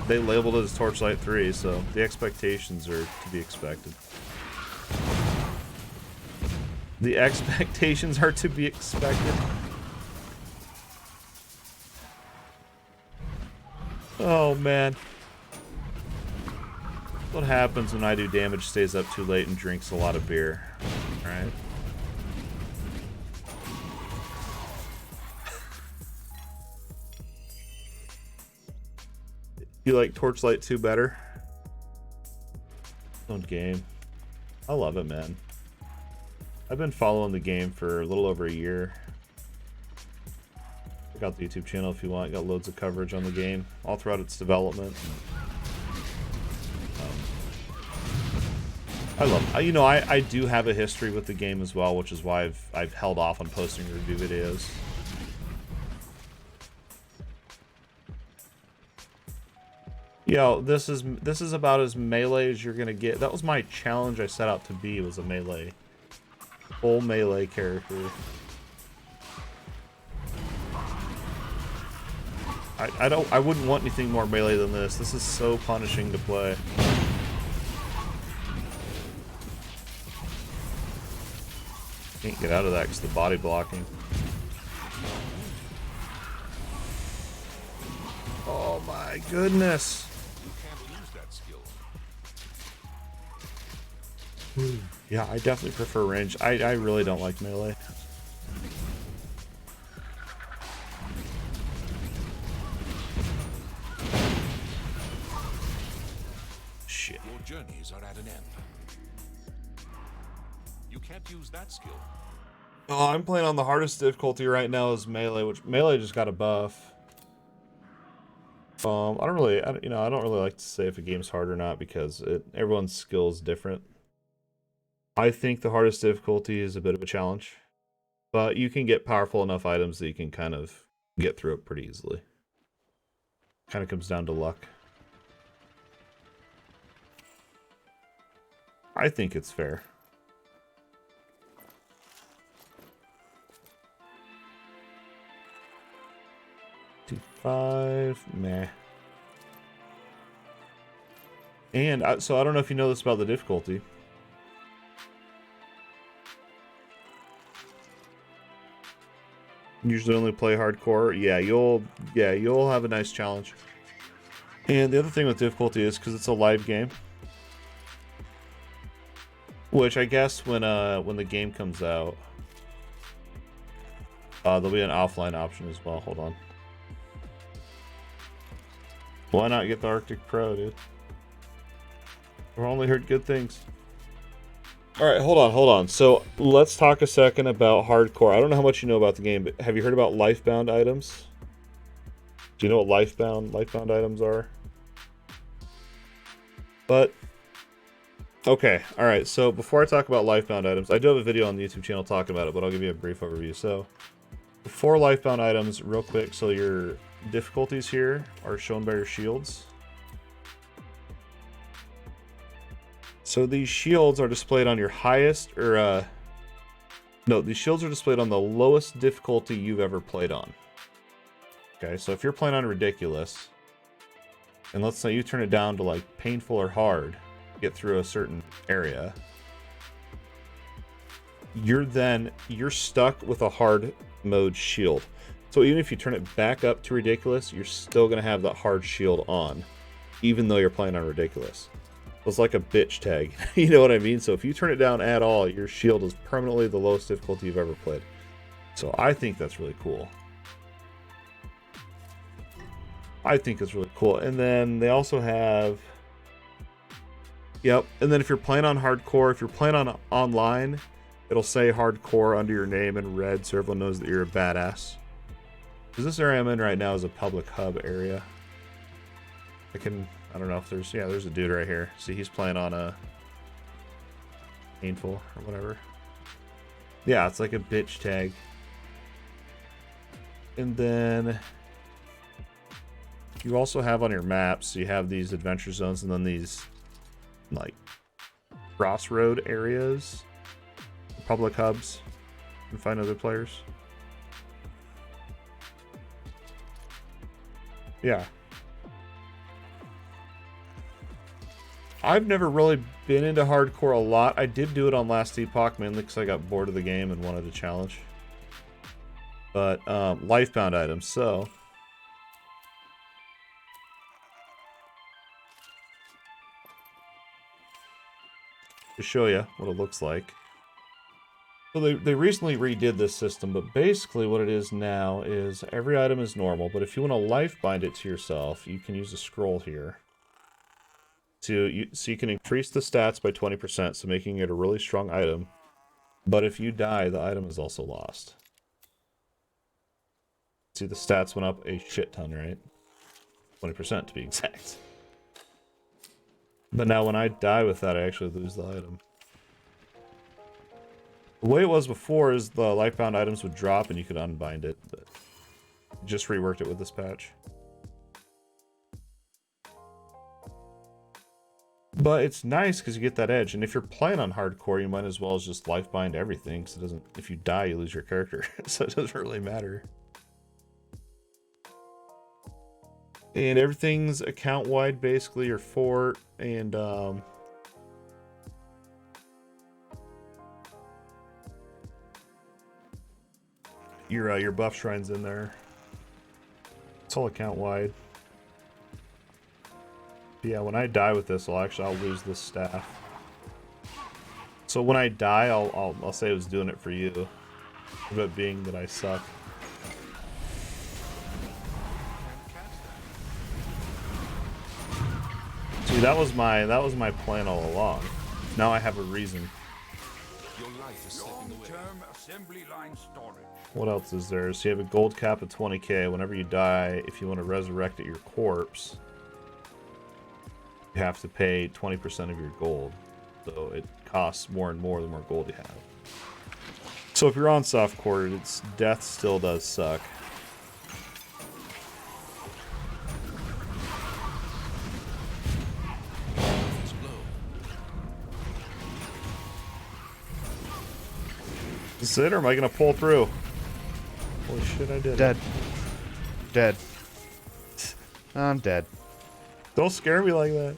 They labeled it as Torchlight 3, so the expectations are to be expected. The expectations are to be expected. Oh, man. What happens when I do damage stays up too late and drinks a lot of beer? Alright. You like Torchlight 2 better? Own game. I love it, man. I've been following the game for a little over a year. Check out the YouTube channel if you want. Got loads of coverage on the game all throughout its development. I love it. You know, I do have a history with the game as well, which is why I've held off on posting review videos. Yo, this is about as melee as you're gonna get. That was my challenge I set out to be, was a melee. Full melee character. I wouldn't want anything more melee than this. This is so punishing to play. Can't get out of that because of the body blocking. Oh my goodness. You can't use that skill. Yeah, I definitely prefer range. I really don't like melee. Shit. Your journeys are at an end. You can't use that skill. Oh, I'm playing on the hardest difficulty right now is melee, which melee just got a buff. I don't really like to say if a game's hard or not because everyone's skill is different. I think the hardest difficulty is a bit of a challenge, but you can get powerful enough items that you can kind of get through it pretty easily. Kind of comes down to luck. I think it's fair. T5, meh. And so I don't know if you know this about the difficulty. Usually only play hardcore. Yeah, you'll have a nice challenge. And the other thing with difficulty is because it's a live game, which I guess when the game comes out, there'll be an offline option as well. Hold on. Why not get the Arctic Pro, dude? I've only heard good things. Alright, hold on. So, let's talk a second about hardcore. I don't know how much you know about the game, but have you heard about lifebound items? Do you know what lifebound items are? But, okay, alright, so before I talk about lifebound items, I do have a video on the YouTube channel talking about it, but I'll give you a brief overview. So, before lifebound items, real quick, so your difficulties here are shown by your shields. So these shields are displayed on your highest, or no, these shields are displayed on the lowest difficulty you've ever played on. Okay, so if you're playing on ridiculous, and let's say you turn it down to like painful or hard, get through a certain area, you're stuck with a hard mode shield. So even if you turn it back up to ridiculous, you're still gonna have that hard shield on. even though you're playing on ridiculous. It's like a bitch tag. You know what I mean? So if you turn it down at all, your shield is permanently the lowest difficulty you've ever played. So I think that's really cool. I think it's really cool. And then they also have... Yep. And then if you're playing on hardcore, if you're playing on online, it'll say hardcore under your name in red so everyone knows that you're a badass. Because this area I'm in right now is a public hub area. I don't know if there's... Yeah, there's a dude right here. See, he's playing on a... Painful or whatever. Yeah, it's like a bitch tag. And then... You also have on your maps, you have these adventure zones and then these, like, crossroad areas. Public hubs. You can find other players. Yeah. I've never really been into hardcore a lot. I did do it on Last Epoch, mainly because I got bored of the game and wanted a challenge. But, lifebound items, so... To show you what it looks like. So they recently redid this system, but basically what it is now is every item is normal, but if you want to life bind it to yourself, you can use a scroll here. So you can increase the stats by 20%, so making it a really strong item. But if you die, the item is also lost. See, the stats went up a shit ton, right? 20% to be exact. But now when I die with that, I actually lose the item. The way it was before is the lifebound items would drop and you could unbind it, but just reworked it with this patch. But it's nice because you get that edge, and if you're playing on hardcore, you might as well just lifebind everything, because it doesn't. If you die, you lose your character, so it doesn't really matter. And everything's account-wide, basically, your fort, and, your buff shrine's in there. It's all account-wide. Yeah, when I die with this, I'll lose this staff. So when I die, I'll say I was doing it for you, but being that I suck. See, that was my plan all along. Now I have a reason. Your life is slipping away. Long-term assembly line storage. What else is there? So you have a gold cap of 20k. Whenever you die, if you want to resurrect your corpse, you have to pay 20% of your gold. So it costs more and more the more gold you have. So if you're on softcore, its death still does suck. Is this it, or am I gonna pull through? Holy shit, I did. Dead. Dead. I'm dead. Don't scare me like that.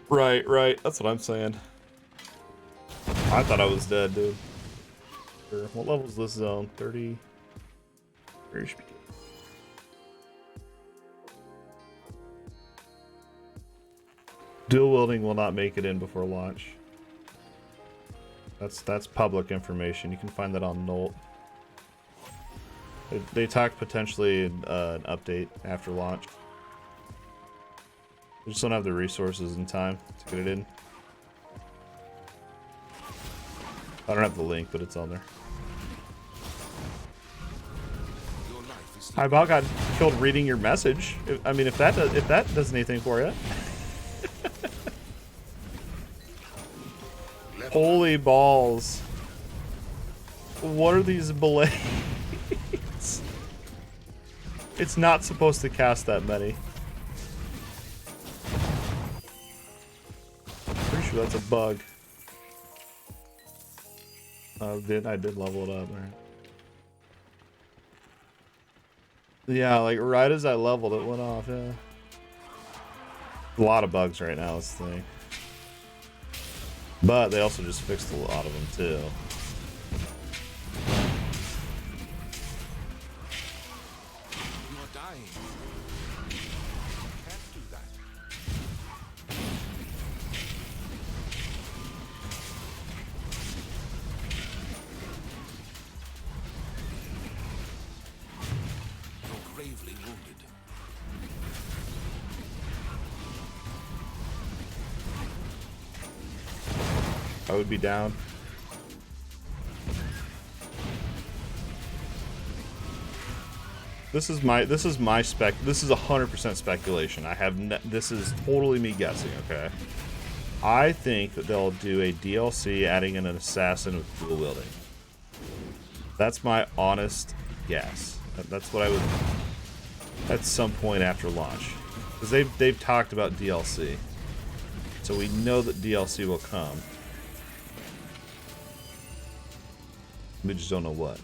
Right. That's what I'm saying. I thought I was dead, dude. What level is this zone? 30. Where should be? Dual wielding will not make it in before launch. That's public information. You can find that on Nolt. They talked potentially an update after launch. They just don't have the resources in time to get it in. I don't have the link, but it's on there. I about got killed reading your message. I mean, if that does anything for you. Holy balls. What are these blades? It's not supposed to cast that many. Pretty sure that's a bug. I did level it up, right? Yeah, like right as I leveled it went off, yeah. A lot of bugs right now, this thing. But they also just fixed a lot of them too. You are dying. I would be down. This is my spec. This is 100% speculation. This is totally me guessing. Okay. I think that they'll do a DLC adding in an assassin with dual wielding. That's my honest guess. That's what I would. At some point after launch, because they've talked about DLC, so we know that DLC will come. We just don't know what.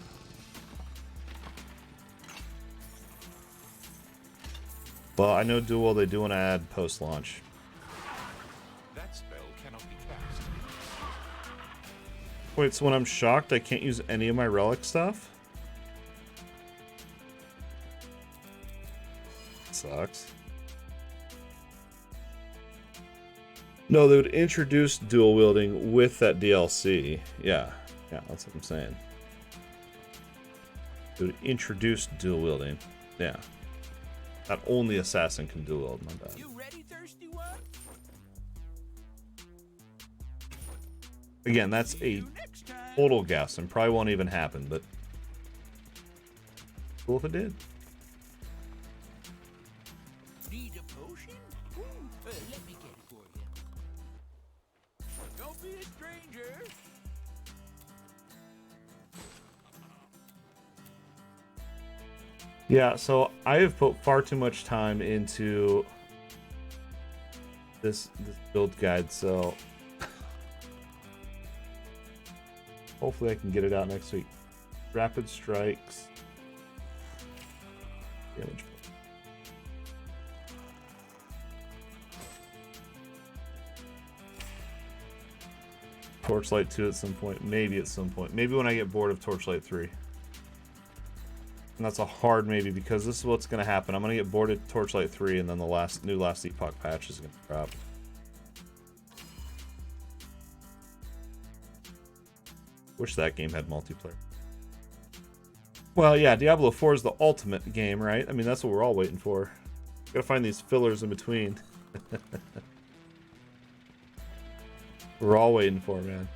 Well, I know dual they do want to add post-launch. That spell cannot be cast. Wait, so when I'm shocked, I can't use any of my relic stuff? Sucks. No, they would introduce dual wielding with that DLC. Yeah, that's what I'm saying. They would introduce dual wielding. Yeah. Not only assassin can dual wield, my bad. You ready, thirsty one? Again, that's a total guess and probably won't even happen, but cool if it did. Need a potion? Let me get it for you. Don't be a stranger. Yeah, so I have put far too much time into this build guide, so hopefully I can get it out next week. Rapid strikes. Damage. Torchlight 2 at some point. Maybe at some point. Maybe when I get bored of Torchlight 3. And that's a hard maybe, because this is what's going to happen. I'm going to get bored of Torchlight 3, and then the new Last Epoch patch is going to drop. Wish that game had multiplayer. Well, yeah, Diablo 4 is the ultimate game, right? I mean, that's what we're all waiting for. Gotta find these fillers in between. We're all waiting for, man.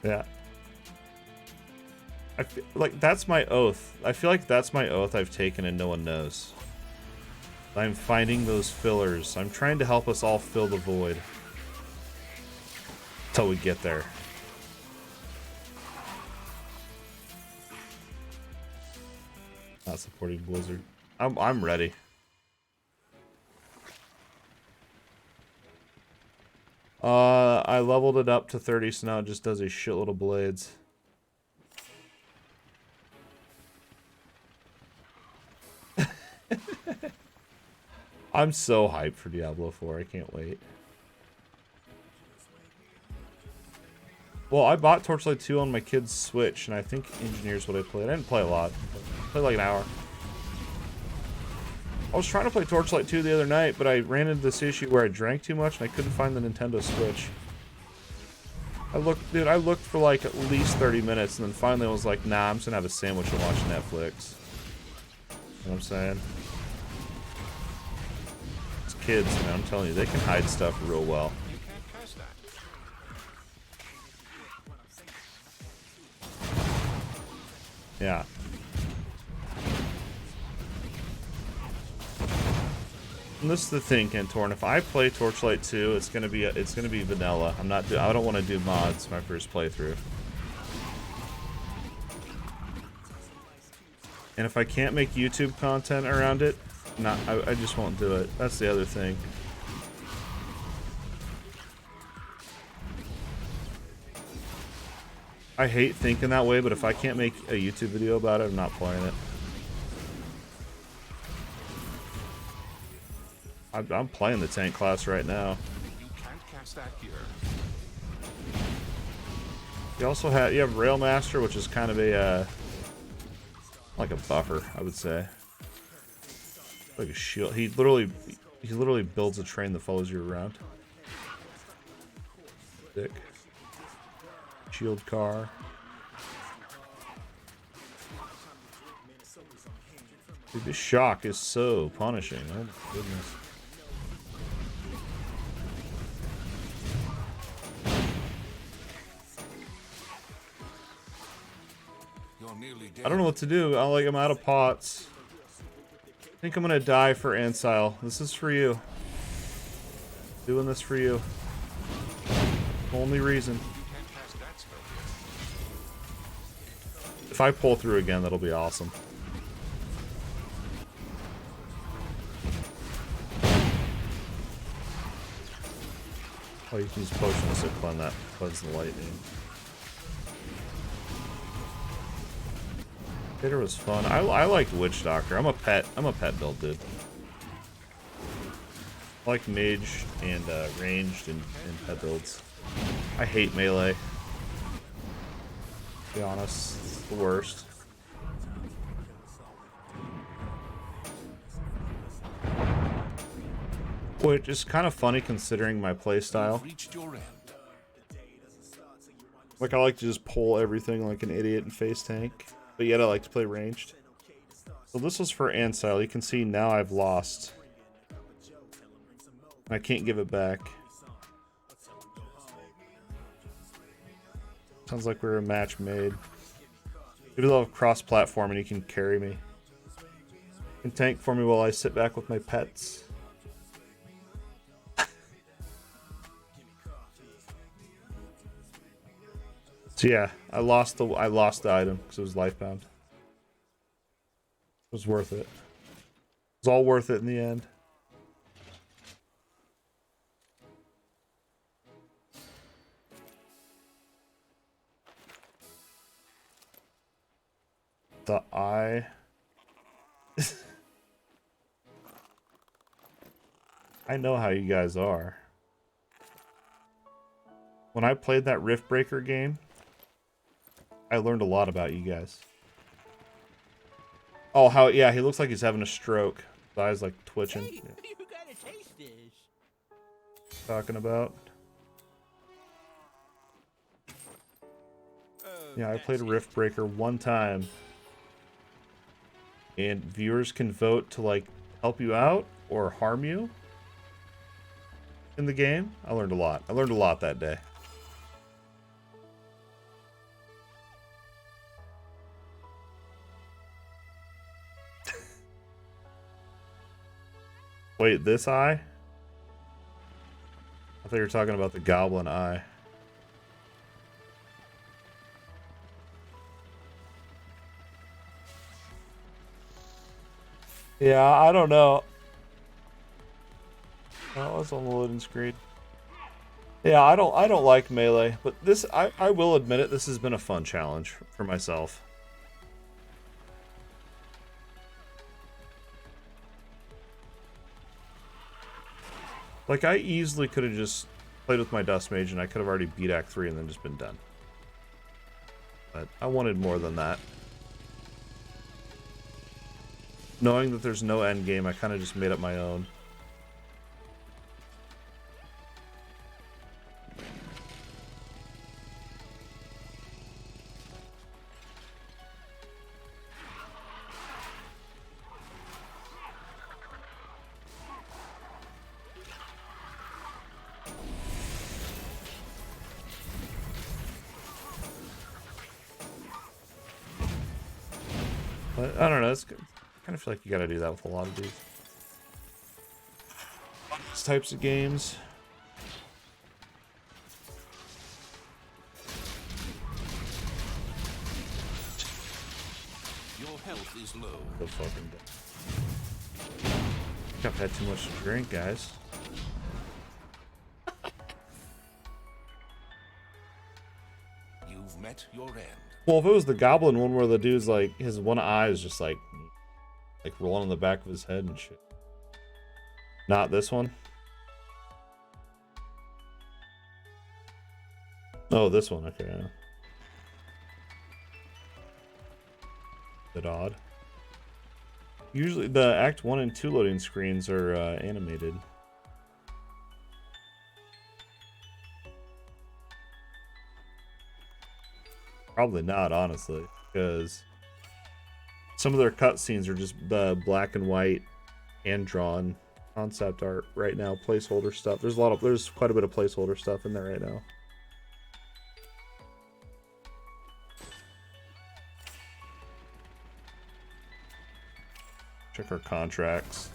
Yeah. I feel like that's my oath. I feel like that's my oath I've taken and no one knows. I'm finding those fillers. I'm trying to help us all fill the void. Till we get there. Not supporting Blizzard. I'm ready. I leveled it up to 30, so now it just does a shitload of blades. I'm so hyped for Diablo 4. I can't wait. Well, I bought Torchlight 2 on my kid's Switch, and I think Engineer's what I played. I didn't play a lot. I played like an hour. I was trying to play Torchlight 2 the other night, but I ran into this issue where I drank too much, and I couldn't find the Nintendo Switch. I looked for like at least 30 minutes, and then finally I was like, nah, I'm just gonna have a sandwich and watch Netflix. You know what I'm saying? It's kids, man, I'm telling you, they can hide stuff real well. You can't cast that. Yeah. And this is the thing, Kentorn. If I play Torchlight 2, it's gonna be vanilla. I don't want to do mods my first playthrough. And if I can't make YouTube content around it, I just won't do it. That's the other thing. I hate thinking that way, but if I can't make a YouTube video about it, I'm not playing it. I'm playing the tank class right now. You can't cast that here. You have Railmaster, which is kind of a like a buffer, I would say. Like a shield. He literally builds a train that follows you around. Sick. Shield car. Dude, this shock is so punishing. Oh my goodness. nearly dead. I don't know what to do. I'm out of pots. I think I'm gonna die for Ancile. This is for you. Doing this for you. Only reason. You can't cast that spell yet. If I pull through again, that'll be awesome. Oh, you can use potions to cleanse the lightning. Hitter was fun. I liked Witch Doctor. I'm a pet build dude. I like mage and ranged and pet builds. I hate melee. To be honest, it's the worst. Which is kind of funny considering my playstyle. You've reached your end. Like, I like to just pull everything like an idiot and face tank, but yet I like to play ranged. So this was for Ancile. You can see now I've lost. I can't give it back. Sounds like we're a match made. Maybe they'll have cross-platform and you can carry me. You can tank for me while I sit back with my pets. So yeah, I lost the item because it was lifebound. It was worth it. It was all worth it in the end. The eye. I know how you guys are. When I played that Rift Breaker game, I learned a lot about you guys. Oh, how, yeah, he looks like he's having a stroke. His eyes like twitching. Hey, Yeah. you gotta taste this. Talking about. Yeah, I played Rift Breaker one time. And viewers can vote to like help you out or harm you in the game. I learned a lot. I learned a lot that day. Wait, this eye? I thought you were talking about the goblin eye. Yeah, I don't know. That was on the loading screen. Yeah, I don't like melee, but this I will admit it, this has been a fun challenge for myself. Like, I easily could have just played with my Dust Mage and I could have already beat Act 3 and then just been done. But I wanted more than that. Knowing that there's no end game, I kind of just made up my own. But I don't know, it's good. I kind of feel like you gotta do that with a lot of these types of games. Your health is low. So fucking dead. I think I've had too much to drink, guys. You've met your end. Well, if it was the goblin one where the dude's like, his one eye is just like rolling on the back of his head and shit. Not this one. Oh, this one. Okay. Yeah. Bit odd. Usually the Act 1 and 2 loading screens are animated. Probably not, honestly, because some of their cutscenes are just black and white, hand-drawn concept art right now, placeholder stuff. There's quite a bit of placeholder stuff in there right now. Check our contracts.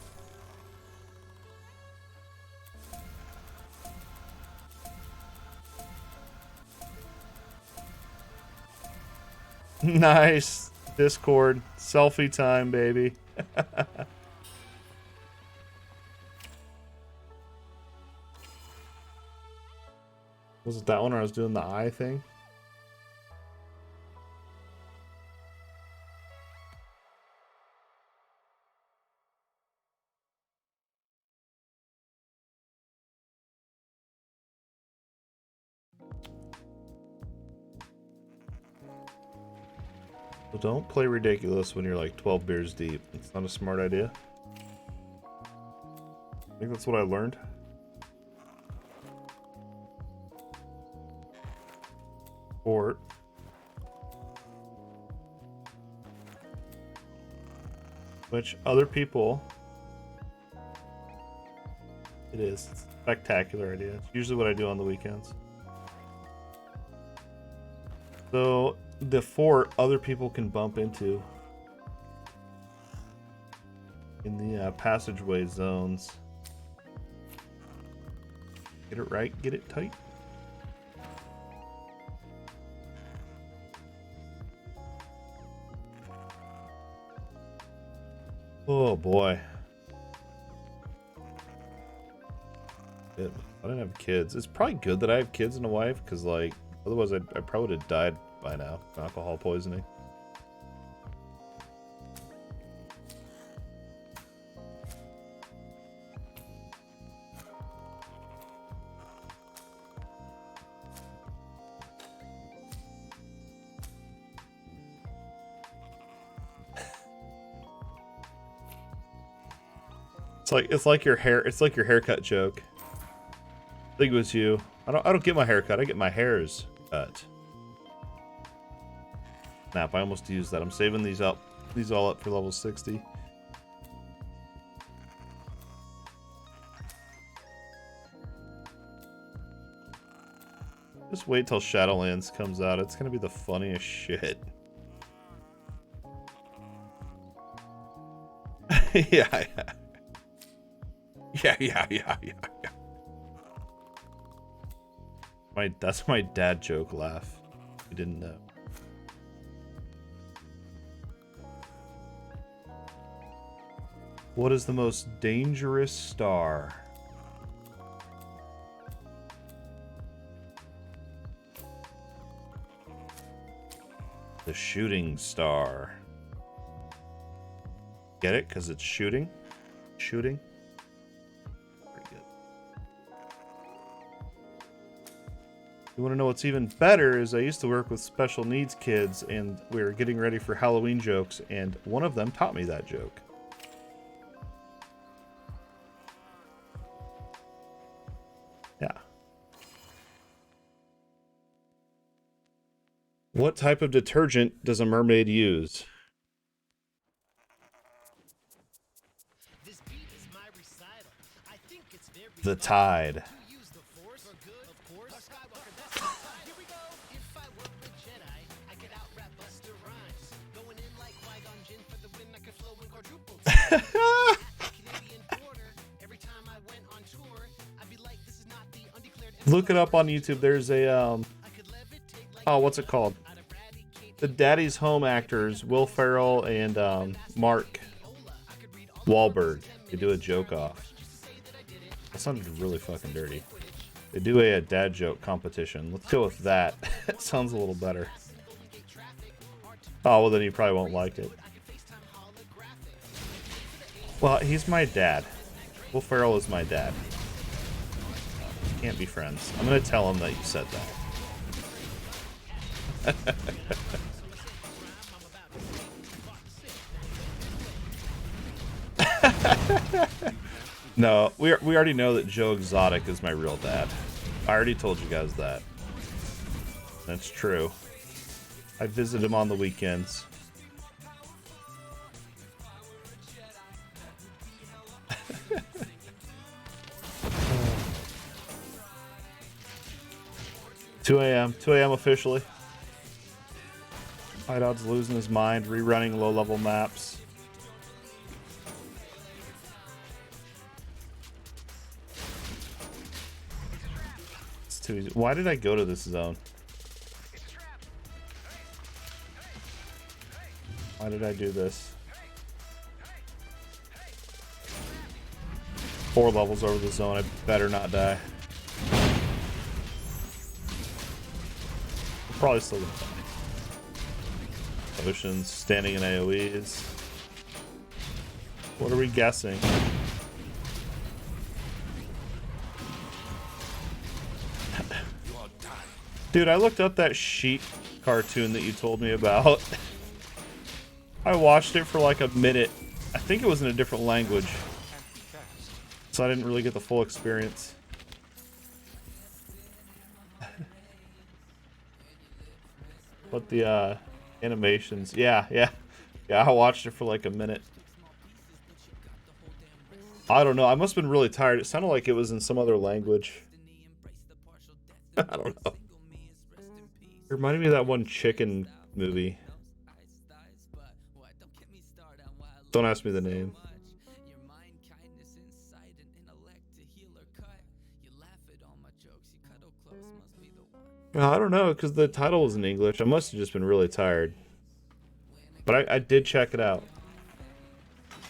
Nice. Discord. Selfie time, baby. Was it that one where I was doing the eye thing? So don't play ridiculous when you're like 12 beers deep. It's not a smart idea. I think that's what I learned. Or which other people, it is. It's a spectacular idea. It's usually what I do on the weekends. So the fort other people can bump into in the passageway zones. Get it right, get it tight. Oh boy. I didn't have kids. It's probably good that I have kids and a wife, because like otherwise I probably would have died by now from alcohol poisoning. It's like your haircut joke. I think it was you. I don't get my hair cut. I get my hairs cut. Snap! I almost used that. I'm saving these all up for level 60. Just wait till Shadowlands comes out. It's gonna be the funniest shit. Yeah. That's my dad joke laugh. You didn't know. What is the most dangerous star? The shooting star. Get it? Because it's shooting? Shooting? Pretty good. You want to know what's even better is I used to work with special needs kids, and we were getting ready for Halloween jokes, and one of them taught me that joke. Yeah. What type of detergent does a mermaid use? The tide. Look it up on YouTube. There's a oh, what's it called? The Daddy's Home actors, Will Ferrell and Mark Wahlberg. They do a joke off. That sounded really fucking dirty. They do a dad joke competition. Let's go with that. It sounds a little better. Oh, well then you probably won't like it. Well, he's my dad. Will Ferrell is my dad. Can't be friends. I'm gonna tell him that you said that. No, we already know that Joe Exotic is my real dad. I already told you guys that. That's true. I visit him on the weekends. $2 a.m. officially. Idod's losing his mind, rerunning low-level maps. too easy. Why did I go to this zone? Why did I do this? 4 levels over the zone. I better not die. I'm probably still gonna die. Oceans standing in AoEs. What are we guessing? Dude, I looked up that sheep cartoon that you told me about. I watched it for like a minute. I think it was in a different language, so I didn't really get the full experience. But the animations, yeah, I watched it for like a minute. I don't know, I must have been really tired. It sounded like it was in some other language. I don't know. It reminded me of that one chicken movie. Don't ask me the name. I don't know, because the title was in English. I must have just been really tired. But I did check it out.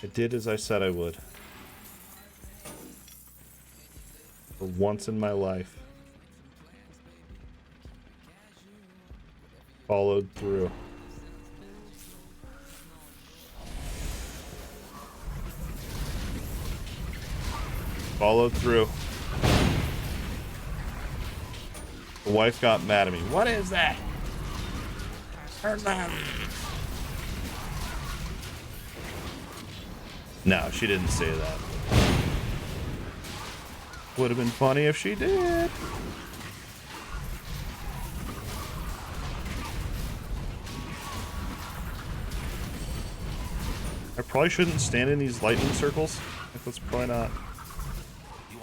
I did as I said I would. For once in my life. Followed through. Followed through. The wife got mad at me. What is that? Turn that. No, she didn't say that. Would have been funny if she did. I probably shouldn't stand in these lightning circles. That's probably not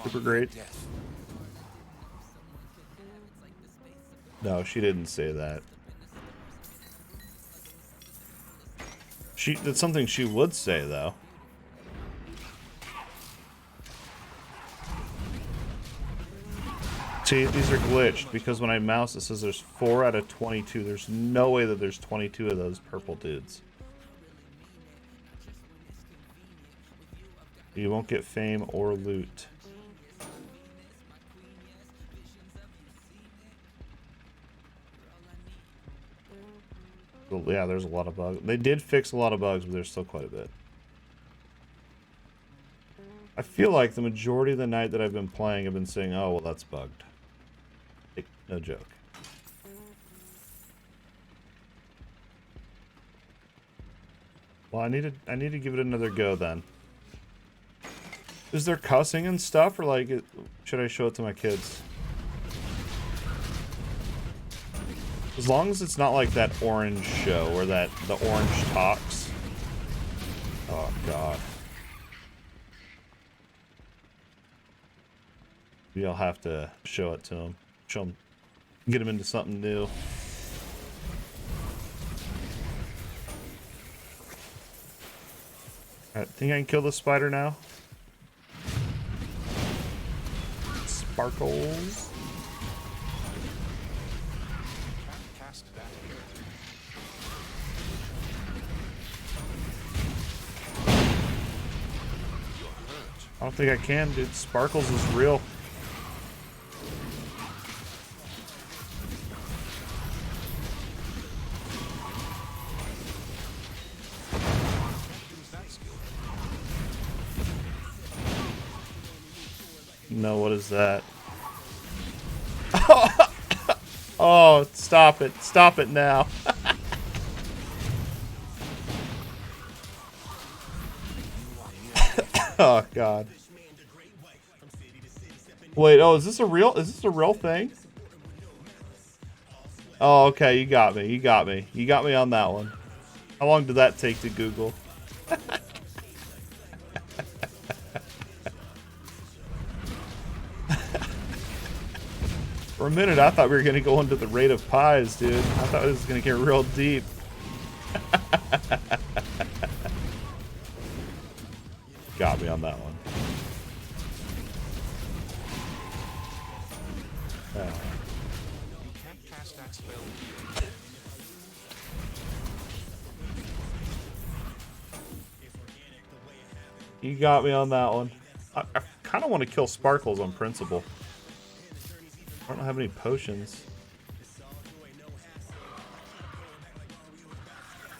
super great. No, she didn't say that. That's something she would say, though. See, these are glitched because when I mouse it says there's 4 out of 22. There's no way that there's 22 of those purple dudes. You won't get fame or loot. Well, yeah, there's a lot of bugs. They did fix a lot of bugs, but there's still quite a bit. I feel like the majority of the night that I've been playing, I've been saying, oh, well, that's bugged. Like, no joke. Well, I need to give it another go then. Is there cussing and stuff, or like, should I show it to my kids? As long as it's not like that orange show or the orange talks. Oh god. Maybe I'll have to show it to him. Show him, get him into something new. Alright, think I can kill the spider now? Sparkles. I don't think I can, dude. Sparkles is real. No, what is that? Oh, stop it. Stop it now. Oh god. Wait, oh, is this a real thing? Oh, okay, you got me. You got me. You got me on that one. How long did that take to Google? For a minute, I thought we were going to go into the rate of pies, dude. I thought it was going to get real deep. Got me on that one. You can't cast that spell here. You got me on that one. I kind of want to kill Sparkles on principle. I don't have any potions.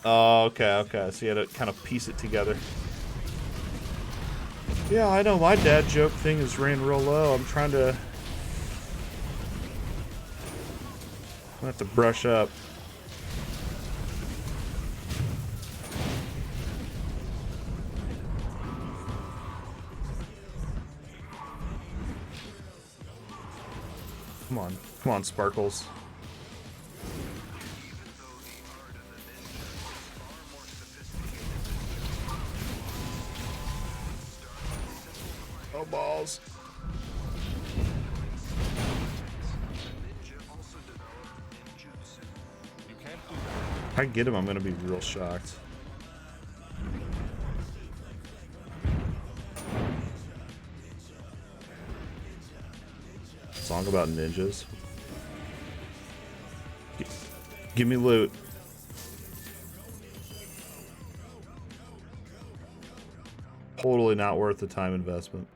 Oh, okay. So you had to kind of piece it together. Yeah, I know my dad joke thing is ran real low. I'm trying to... I have to brush up. Come on, Sparkles. Oh, balls. If I get him, I'm gonna be real shocked. Song about ninjas. Give me loot. Totally not worth the time investment.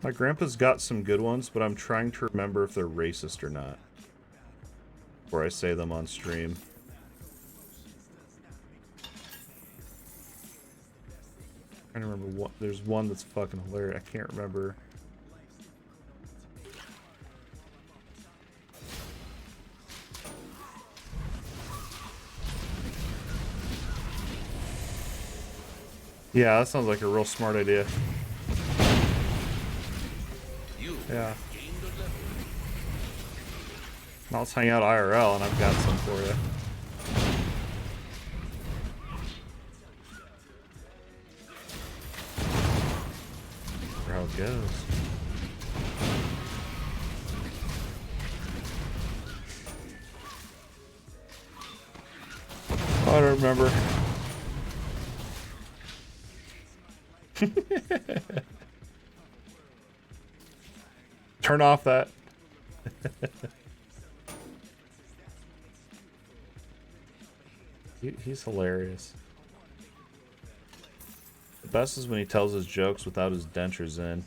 My grandpa's got some good ones, but I'm trying to remember if they're racist or not before I say them on stream. I don't remember what. There's one that's fucking hilarious. I can't remember. Yeah, that sounds like a real smart idea. Yeah. Now let's hang out IRL, and I've got some for you. How it goes. I don't remember. Turn off that. He's hilarious. The best is when he tells his jokes without his dentures in.